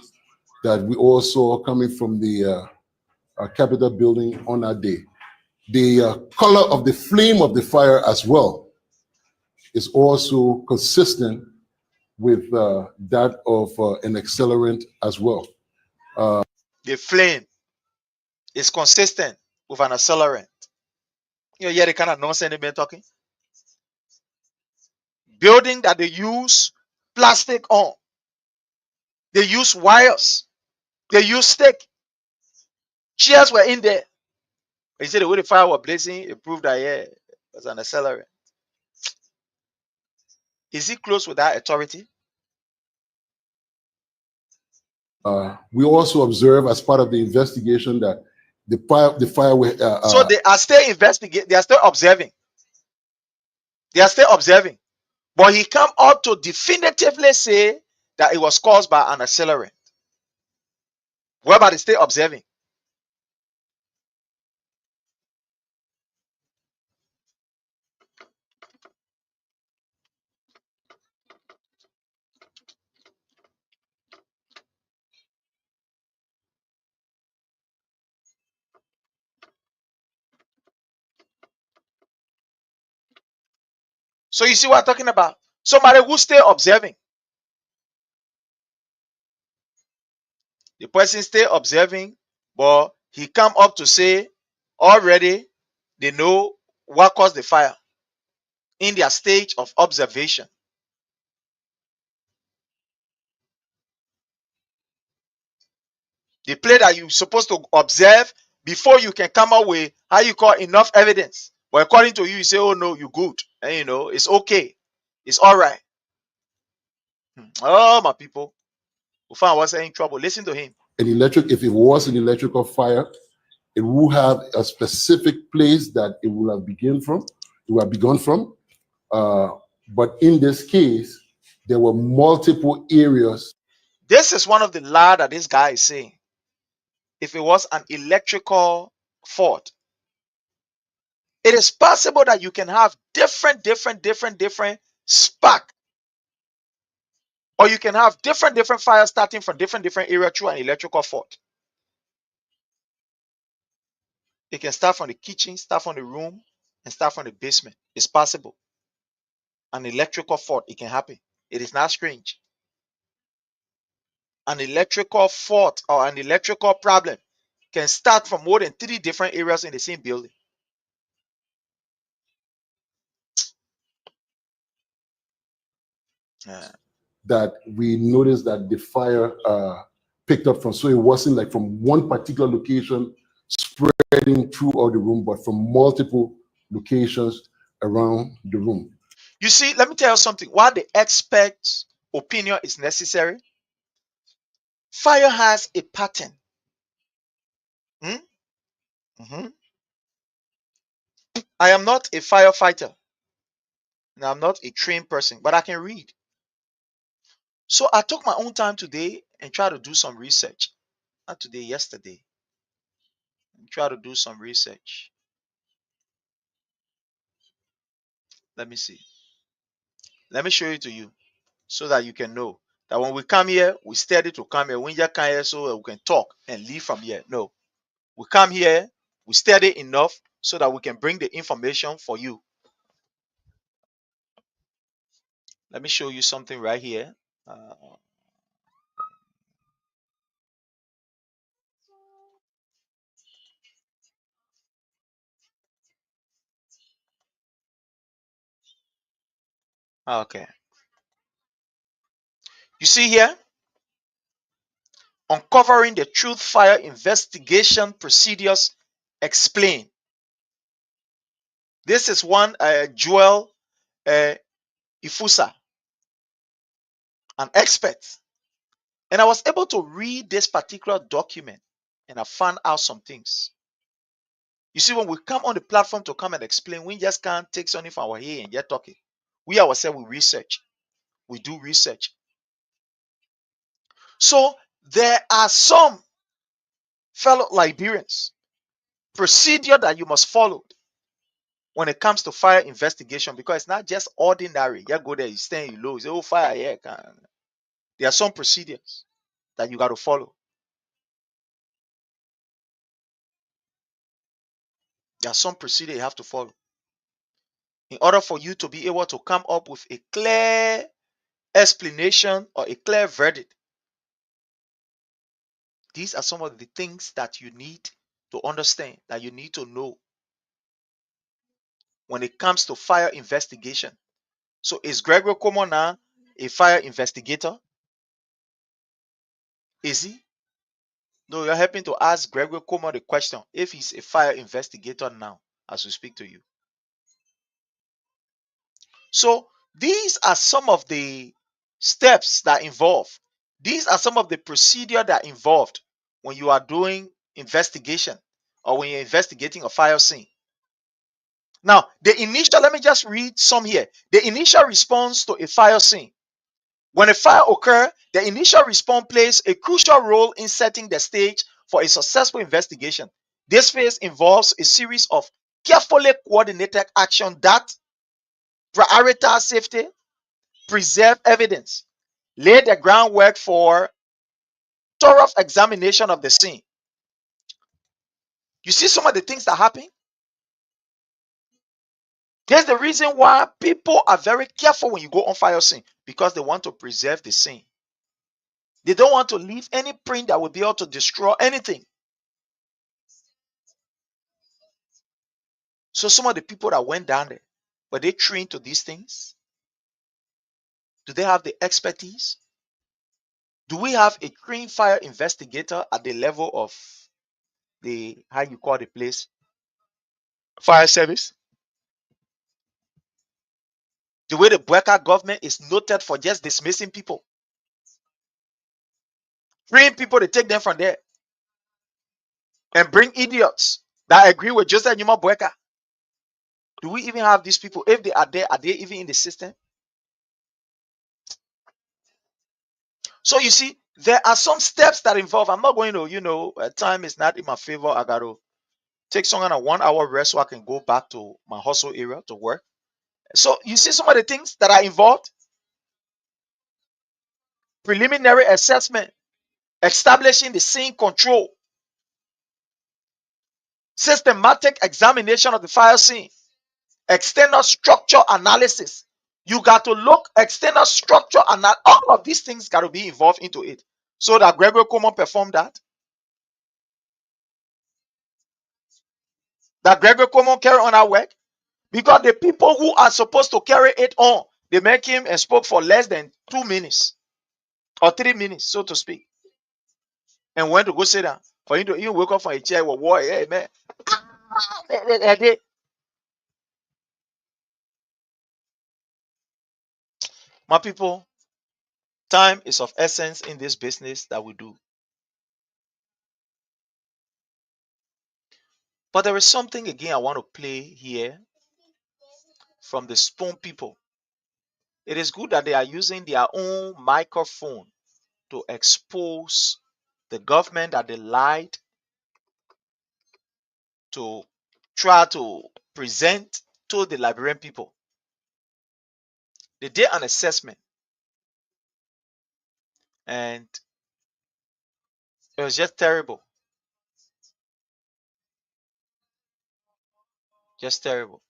Speaker 4: that we all saw coming from the Capitol building on that day. The color of the flame of the fire as well is also consistent with that of an accelerant as well.
Speaker 2: The flame is consistent with an accelerant. You hear the kind of nonsense they've been talking? Building that they use plastic on. They use wires. They use stick. Chairs were in there. He said the way the fire was blazing, it proved that, yeah, it was an accelerant. Is he close with that authority?
Speaker 4: We also observe as part of the investigation that the fire.
Speaker 2: So they are still investigating. They are still observing. They are still observing. But he come up to definitively say that it was caused by an accelerant. Whereby they still observing. So you see what I'm talking about? Somebody who stay observing. The person stay observing, but he come up to say already they know what caused the fire in their stage of observation. The play that you're supposed to observe before you can come up with how you call enough evidence. But according to you, you say, oh no, you're good. And you know, it's okay. It's all right. Oh, my people. Ufan was in trouble. Listen to him.
Speaker 4: if it was an electrical fire, it will have a specific place that it will have begun from. But in this case, there were multiple areas.
Speaker 2: This is one of the lie that this guy is saying. If it was an electrical fault, it is possible that you can have different spark, or you can have different fires starting from different areas through an electrical fault. It can start from the kitchen, start from the room, and start from the basement. It's possible. An electrical fault, it can happen. It is not strange. An electrical fault or an electrical problem can start from more than 3 different areas in the same building.
Speaker 4: That we noticed that the fire picked up from. So it wasn't like from one particular location spreading throughout the room, but from multiple locations around the room.
Speaker 2: You see, let me tell you something. While the expert's opinion is necessary, fire has a pattern. I am not a firefighter, and I'm not a trained person, but I can read. So I took my own time today and tried to do some research. Not today, yesterday. Try to do some research. Let me see. Let me show it to you so that you can know that when we come here, we study to come here. We just come here so we can talk and leave from here. No. We come here, we study enough so that we can bring the information for you. Let me show you something right here. Okay. You see here? Uncovering the Truth Fire Investigation Procedures Explained. This is one Joel Ifusa, an expert. And I was able to read this particular document and I found out some things. You see, when we come on the platform to come and explain, we just can't take something from our head and get talking. We ourselves, we research. We do research. So there are some fellow Liberians procedure that you must follow when it comes to fire investigation, because it's not just ordinary. You go there, you stand, you low, you say, oh, fire, yeah. There are some procedures that you got to follow. There are some procedures you have to follow in order for you to be able to come up with a clear explanation or a clear verdict. These are some of the things that you need to understand, that you need to know when it comes to fire investigation. So is Gregory Como now a fire investigator? Is he? No, you're helping to ask Gregory Como the question if he's a fire investigator now as we speak to you. So these are some of the steps that involve. These are some of the procedure that involved when you are doing investigation or when you're investigating a fire scene. Now, let me just read some here. The initial response to a fire scene. When a fire occurs, the initial response plays a crucial role in setting the stage for a successful investigation. This phase involves a series of carefully coordinated actions that prioritize safety, preserve evidence, lay the groundwork for thorough examination of the scene. You see some of the things that happen? Here's the reason why people are very careful when you go on fire scene, because they want to preserve the scene. They don't want to leave any print that will be able to destroy anything. So some of the people that went down there, were they trained to these things? Do they have the expertise? Do we have a trained fire investigator at the level of the, how you call the place, fire service? The way the Bueka government is noted for just dismissing people. freeing people to take them from there and bring idiots that agree with Joseph Numa Boeka. Do we even have these people? If they are there, are they even in the system? So you see, there are some steps that involve. I'm not going to, time is not in my favor. I got to take some kind of 1 hour rest so I can go back to my hustle area to work. So you see some of the things that are involved: preliminary assessment, establishing the scene control, systematic examination of the fire scene, external structure analysis. You got to look external structure and all of these things got to be involved into it. So that Gregory Coleman performed that. That Gregory Coleman carry on our work. Because the people who are supposed to carry it on, they make him and spoke for less than 2 minutes or 3 minutes, so to speak. And went to go sit down. For him to even wake up from a chair with war. Hey man. My people, time is of essence in this business that we do. But there is something again I want to play here from the Spoon people. It is good that they are using their own microphone to expose the government that they lied to try to present to the Liberian people. They did an assessment and it was just terrible. Just terrible.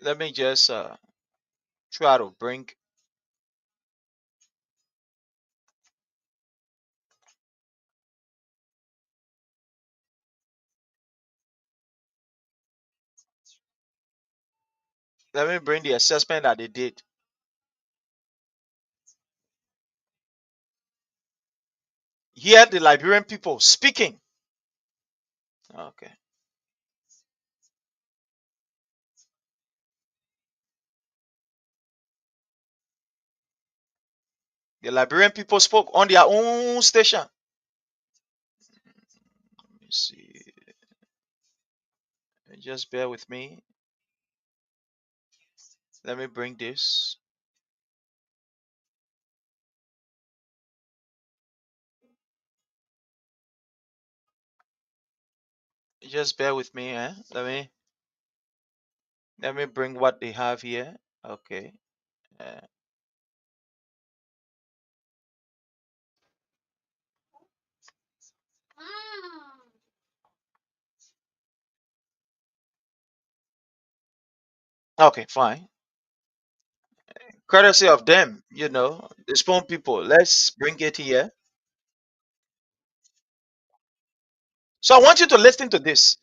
Speaker 2: Let me just try to bring. Let me bring the assessment that they did. Hear the Liberian people speaking. Okay. The Liberian people spoke on their own station. Let me see. Just bear with me. Let me bring this. Just bear with me. Let me bring what they have here. Okay. Uh, okay, fine. Courtesy of them, the Spoon people. Let's bring it here. So I want you to listen to this.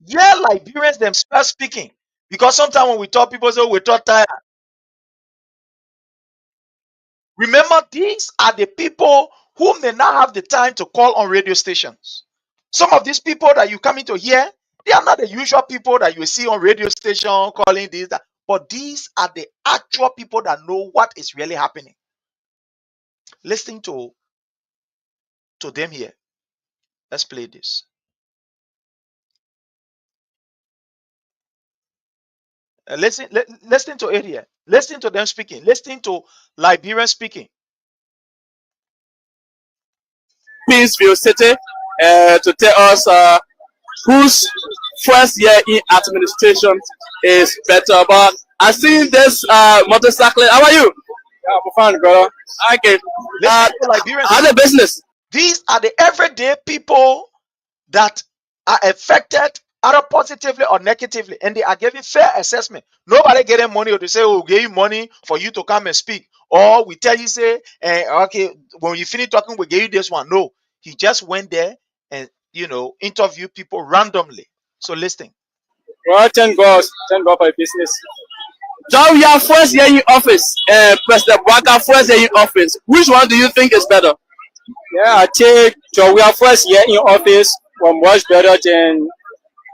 Speaker 2: Yeah, Liberians themselves speaking. Because sometimes when we talk, people say, "Oh, we talk tired." Remember, these are the people who may not have the time to call on radio stations. Some of these people that you come into here, they are not the usual people that you see on radio station calling this, that. But these are the actual people that know what is really happening. Listening to them here. Let's play this. Listen to it here. Listen to them speaking. Listen to Liberian speaking.
Speaker 3: Peaceville City to tell us whose first year in administration is better. But I see this motorcycle. How are you? Yeah, I'm fine, brother. Okay.
Speaker 2: Listen to Liberians.
Speaker 3: Other business.
Speaker 2: These are the everyday people that are affected either positively or negatively, and they are giving fair assessment. Nobody getting money or to say, "Oh, we gave you money for you to come and speak," or we tell you say, "Okay, when you finish talking, we gave you this one." No, He just went there and interviewed people randomly. So listen.
Speaker 3: Well, thank God for your business. John, we are first year in office, President Bwaka first year in office. Which one do you think is better? Yeah, I think John, we are first year in office was much better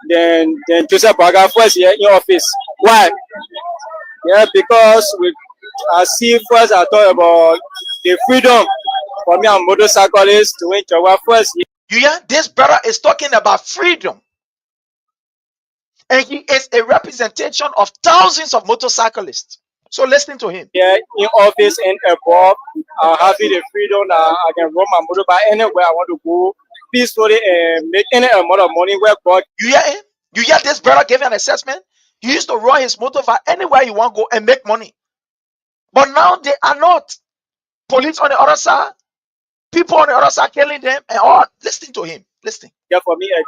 Speaker 3: than Joseph Bwaka first year in office. Why? Yeah, because I see first I thought about the freedom for me and motorcyclists to win John first year.
Speaker 2: You hear? This brother is talking about freedom. And he is a representation of thousands of motorcyclists. So listen to him.
Speaker 3: Yeah, in office and above, having the freedom that I can run my motorbike anywhere I want to go peacefully and make any amount of money where God.
Speaker 2: You hear him? You hear this brother gave an assessment? He used to run his motorbike anywhere he want to go and make money. But now they are not. Police on the other side, people on the other side killing them and all. Listen to him. Listen.
Speaker 3: Yeah, for me, I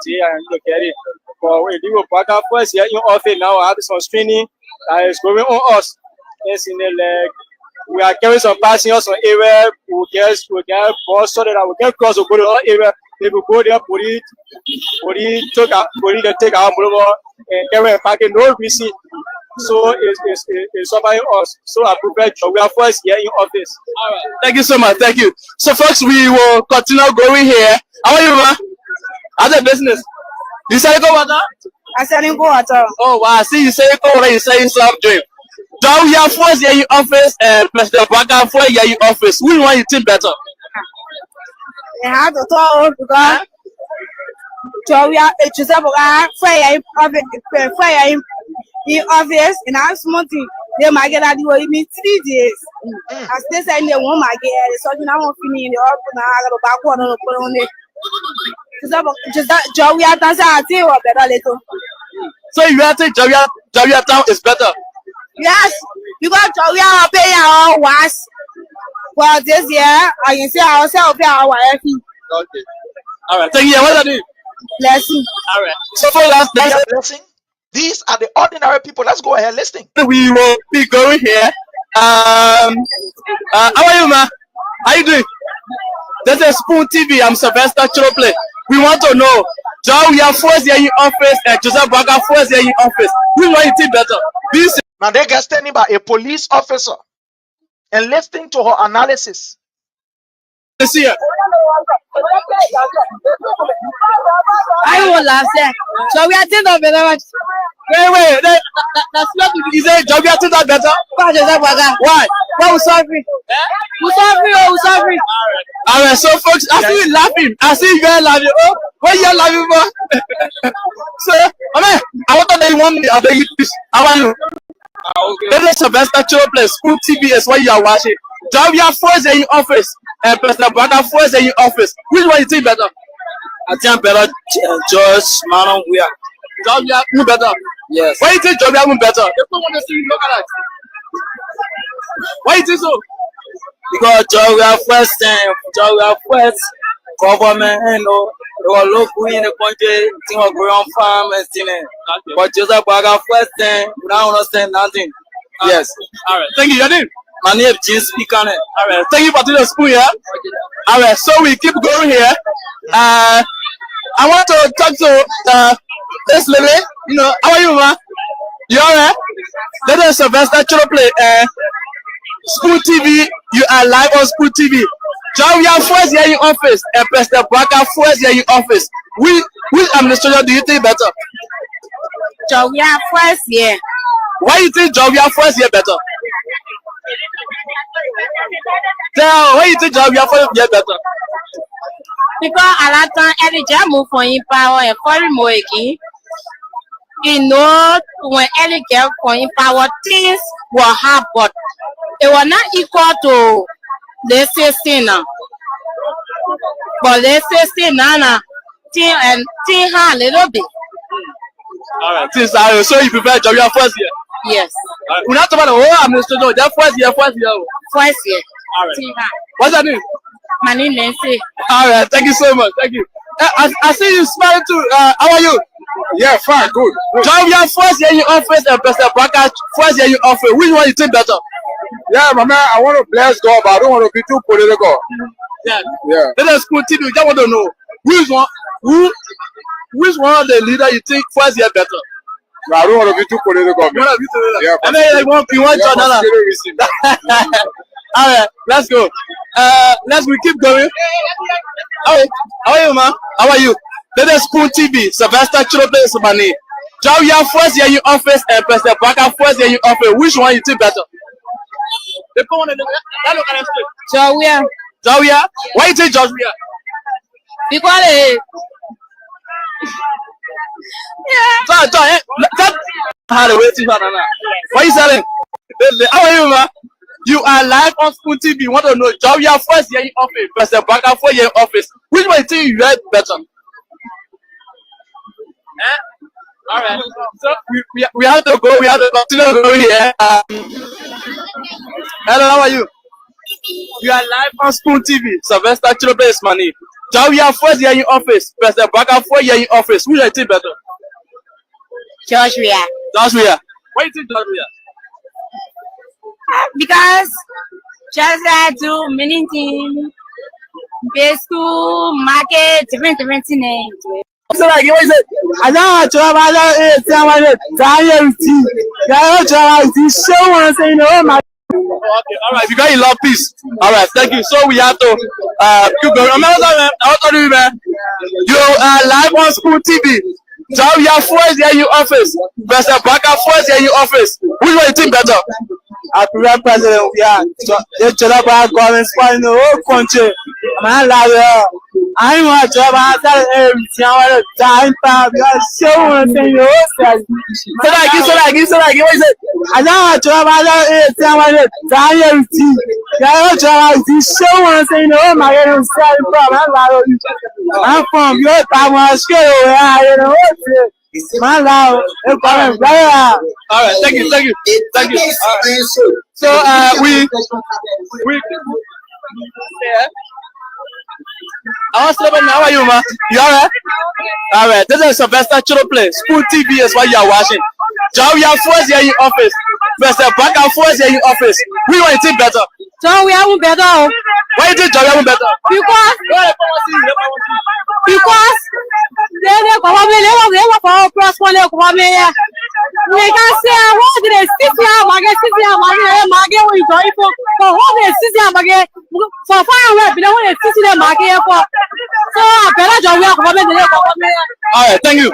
Speaker 3: look at it. But when you back up first, yeah, in office now, I have some training that is going on us. Yes, in the leg. We are carrying some passengers on area. We get bus so that we can cross the border area. If we go there, police take our motor and carry a packet, no receipt. So it's somebody else. So I prepared job. We are first here in office. All right. Thank you so much. Thank you. So folks, we will continue going here. How are you, man? How's the business? You say go water?
Speaker 6: I said go water.
Speaker 3: Oh wow, I see you say go water, you say soft drink. John, we are first here in office and President Bwaka first here in office. Which one you think better?
Speaker 6: I have to talk because John, we are Joseph Bwaka fire in office and I'm smoking. They might get that you in 3 days. As they say they won't might get so you know finish in the open I got back one on it. John, we are dancing at you or better little.
Speaker 3: So you have to Jawia town is better.
Speaker 6: Yes, because we are paying our was for this year. I can see ourselves pay our fee.
Speaker 3: Okay. All right. Thank you. What are you?
Speaker 6: Blessing.
Speaker 3: All right. So for last
Speaker 2: blessing. These are the ordinary people. Let's go ahead. Listen.
Speaker 3: We will be going here. How are you, man? How you doing? This is Spoon TV. I'm Sylvester Chirople. We want to know, John, we are first here in office and Joseph Bwaka first here in office. Which one you think better? This.
Speaker 2: Now they get standing by a police officer and listening to her analysis.
Speaker 3: See ya.
Speaker 6: I will laugh there. So we are thinking of it.
Speaker 3: Wait. That's not what you say. John, we are thinking that better. Why?
Speaker 6: Why we suffering? We suffering.
Speaker 3: All right, so folks, I see you laughing. I see you guys laughing. Oh, what you laughing for? So, I want to know you want me. I'll you this. I want you. This is Sylvester Chirople. Spoon TV is what you are watching. John, we are first in office. And President Bwaka first in office. Which one you think better? I think better George Manon we are. John, we are better. Yes. Why you think John we are better? They don't want to see you look at that. Why you think so? Because John we are first time. John we are first government, you know. They were local in the country, thing was going on farm and thing. But Joseph Bwaka first time, we don't understand nothing. Yes. All right. Thank you. Your name? My name is James Speaker. All right. Thank you for taking the spoon here. All right. So we keep going here. I want to talk to this lady. You know, how are you, man? You all right? This is Sylvester Chirople. Spoon TV. You are live on Spoon TV. John, we are first here in office, and President Bwaka first here in office. Which administration do you think better?
Speaker 6: John, we are first here.
Speaker 3: Why you think John, we are first here better? Tell why you think John, we are first here better?
Speaker 6: Because a lot of time, any job move for in power and foreign more again. You know, when any girl for in power, things will happen. It was not equal to the 16 now. But the 16 now, thing a little bit.
Speaker 3: All right, so you prefer John, we are first here?
Speaker 6: Yes.
Speaker 3: We're not talking about the whole administration, just first year.
Speaker 6: First year.
Speaker 3: All right. What's that name?
Speaker 6: My name is Nancy.
Speaker 3: All right, thank you so much. Thank you. I see you smiling too. How are you?
Speaker 5: Yeah, fine, good.
Speaker 3: John, we are first year in office and President Bwaka first year in office. Which one you think better?
Speaker 5: Yeah, my man, I want to bless God, but I don't want to be too political.
Speaker 3: Yeah.
Speaker 4: Yeah.
Speaker 3: Let us continue. We just want to know which one of the leader you think first year better.
Speaker 4: No, I don't want to be too political.
Speaker 3: One of you two.
Speaker 4: Yeah,
Speaker 3: And then like you want
Speaker 4: yeah,
Speaker 3: Jordan.
Speaker 4: consider receipt.
Speaker 3: All right, let's go. We keep going. How are you, man? How are you? Let us Spoon TV. Sylvester Chilope Subani. Jawia first year in office and President Baka first year in office. Which one you think better? The one that look at us.
Speaker 6: Jawia,
Speaker 3: Jawia. Why you think Jawia?
Speaker 6: because
Speaker 3: That how the waiting for now. What you selling? How are you, man? You are live on Spoon TV. Want to know Jawia first year in office, President Baka first year in office. Which one you think you read better? All right. So we have to go. We have to continue going here. Hello, how are you? You are live on Spoon TV. Sylvester Chilope is my name. Jawia first year in office, President Baka 4 year in office. Which one you think better?
Speaker 6: Joshua.
Speaker 3: Jawia. Why you think Jawia?
Speaker 6: Because Joshua do many things. School, market, different things.
Speaker 3: So like you say, I don't know about that. Show one saying, oh my. Okay, all right. You got a lot of peace. All right, thank you. So we have to keep going. Remember that, man. I want to do, man. You are live on Spoon TV. Jawia first year in office. President Baka first year in office. Which one you think better? Our previous president, yeah. They tell about government in the whole country. Man, like, I want to about that everything. I want to time power. Show one thing, you know. So like, what is it? I don't want to about that everything. I want to time everything. I want to about this show one thing, you know. My God, I'm from your time. I'm scared, you know. Man, all right, thank you. So we yeah. I want to say, how are you, man? You alright? Alright, this is Sylvester Chilope. Spoon TV is what you are watching. Jawia first year in office. President Baka first year in office. We want to think better.
Speaker 6: Jawia won't better.
Speaker 3: Why you think Jawia won't better?
Speaker 6: Because they want for prosper government. We can say what they sit here, market we join for what they sit here, for far away, but when they sit here, market for. So better Jawia government.
Speaker 3: All right, thank you.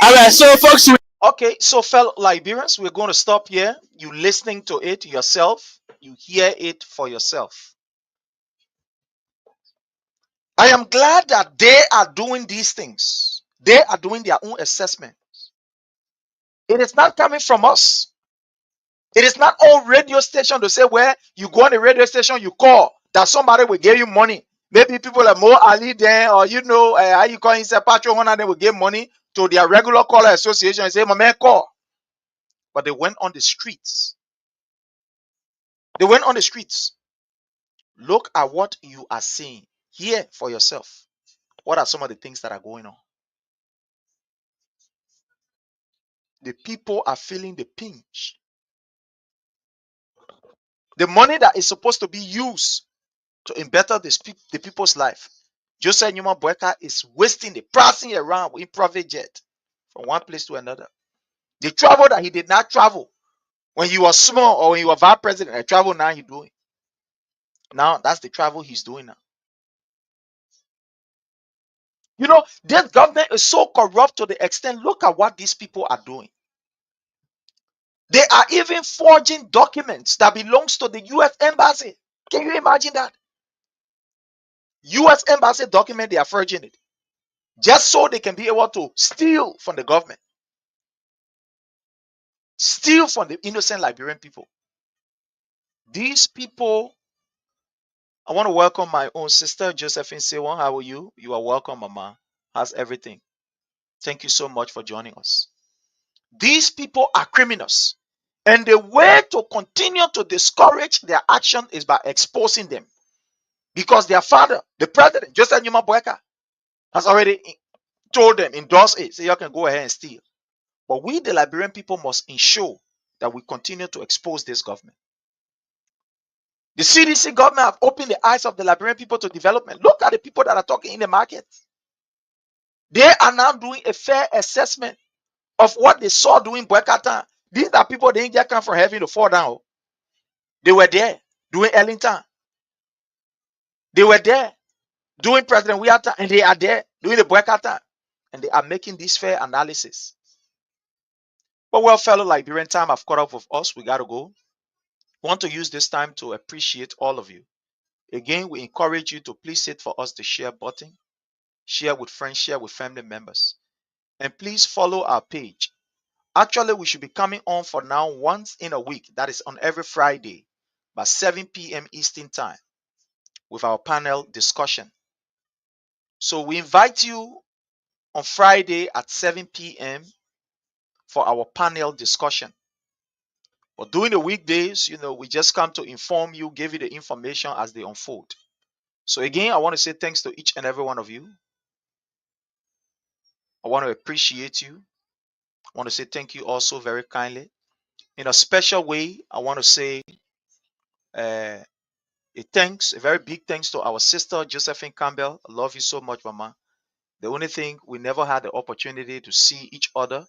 Speaker 3: All right, so folks.
Speaker 2: Okay, so fellow Liberians, we're going to stop here. You listening to it yourself, you hear it for yourself. I am glad that they are doing these things. They are doing their own assessment. It is not coming from us. It is not all radio station to say where you go on the radio station, you call that somebody will give you money. Maybe people like Mo Ali there, or you know, how you call himself Patrick Honor, they will give money to their regular caller association and say, my man, call. But they went on the streets. They went on the streets. Look at what you are seeing. Hear for yourself. What are some of the things that are going on? The people are feeling the pinch. The money that is supposed to be used to better the people's life. Joseph Newman Boyka is wasting it, passing around in private jet from one place to another. The travel that he did not travel when he was small or when he was vice president, the travel now he's doing. Now that's the travel he's doing now. You know, this government is so corrupt to the extent, look at what these people are doing. They are even forging documents that belongs to the U.S. Embassy. Can you imagine that? U.S. Embassy document, they are forging it. Just so they can be able to steal from the government. Steal from the innocent Liberian people. These people, I want to welcome my own sister, Josephine Sewon. How are you? You are welcome, Mama. How's everything? Thank you so much for joining us. These people are criminals. And the way to continue to discourage their action is by exposing them. Because their father, the president, Joseph Newman Boyka, has already told them, endorsed it, so you can go ahead and steal. But we, the Liberian people, must ensure that we continue to expose this government. The CDC government have opened the eyes of the Liberian people to development. Look at the people that are talking in the market. They are now doing a fair assessment of what they saw doing Boycatan. These are people they didn't just come from heaven to fall down. They were there doing Ellington. They were there doing President Wiata, and they are there doing the Boycatan. And they are making this fair analysis. But well, fellow Liberian, time have caught up with us. We got to go. Want to use this time to appreciate all of you. Again, we encourage you to please hit for us the share button. Share with friends, share with family members. And please follow our page. Actually, we should be coming on for now once in a week. That is on every Friday by 7 p.m. Eastern Time with our panel discussion. So we invite you on Friday at 7 p.m. for our panel discussion. But during the weekdays, we just come to inform you, give you the information as they unfold. So again, I want to say thanks to each and every one of you. I want to appreciate you. I want to say thank you also very kindly. In a special way, I want to say a very big thanks to our sister Josephine Campbell. I love you so much, Mama. The only thing, we never had the opportunity to see each other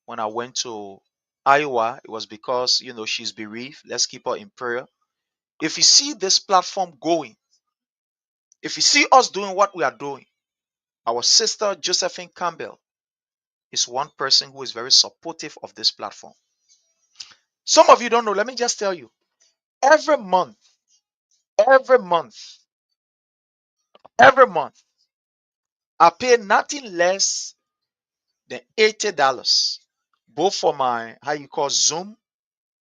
Speaker 2: when I went to Iowa. It was because, she's bereaved. Let's keep her in prayer. If you see this platform going, if you see us doing what we are doing, our sister Josephine Campbell is one person who is very supportive of this platform. Some of you don't know. Let me just tell you. Every month, every month, I pay nothing less than $80, both for my Zoom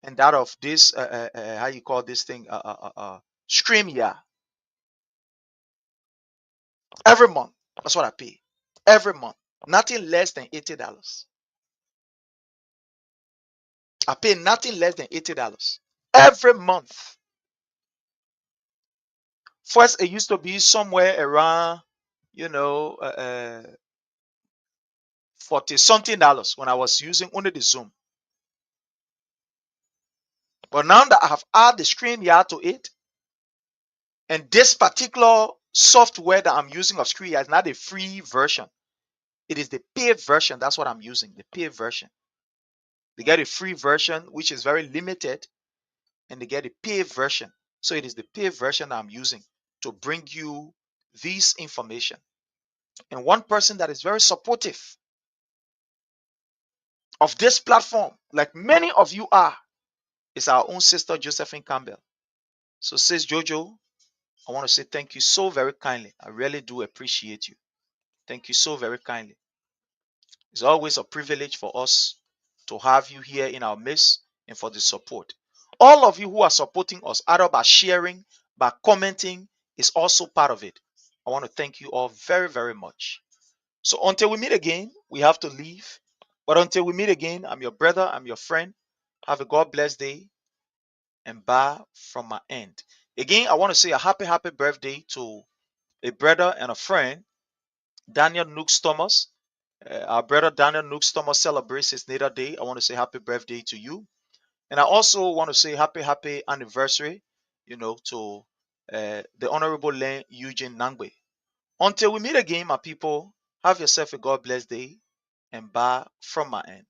Speaker 2: and that of this thing, StreamYard. Every month, that's what I pay. Every month, nothing less than $80. I pay nothing less than $80 every month. First, it used to be somewhere around, 40 something dollars when I was using only the Zoom. But now that I have added the StreamYard to it, and this particular software that I'm using of StreamYard is not a free version. It is the paid version. That's what I'm using, the paid version. They get a free version, which is very limited, and they get a paid version. So it is the paid version that I'm using to bring you this information. And one person that is very supportive of this platform, like many of you are, is our own sister Josephine Campbell. So, sis Jojo, I want to say thank you so very kindly. I really do appreciate you. Thank you so very kindly. It's always a privilege for us to have you here in our midst and for the support. All of you who are supporting us, either by sharing, by commenting, is also part of it. I want to thank you all very, very much. So until we meet again, we have to leave. But until we meet again, I'm your brother, I'm your friend. Have a God bless day and bye from my end. Again, I want to say a happy birthday to a brother and a friend, Daniel Nooks Thomas. Our brother Daniel Nooks Thomas celebrates his natal day. I want to say happy birthday to you. And I also want to say happy anniversary, to the Honorable Len Eugene Nangbe. Until we meet again, my people, have yourself a God bless day and bye from my end.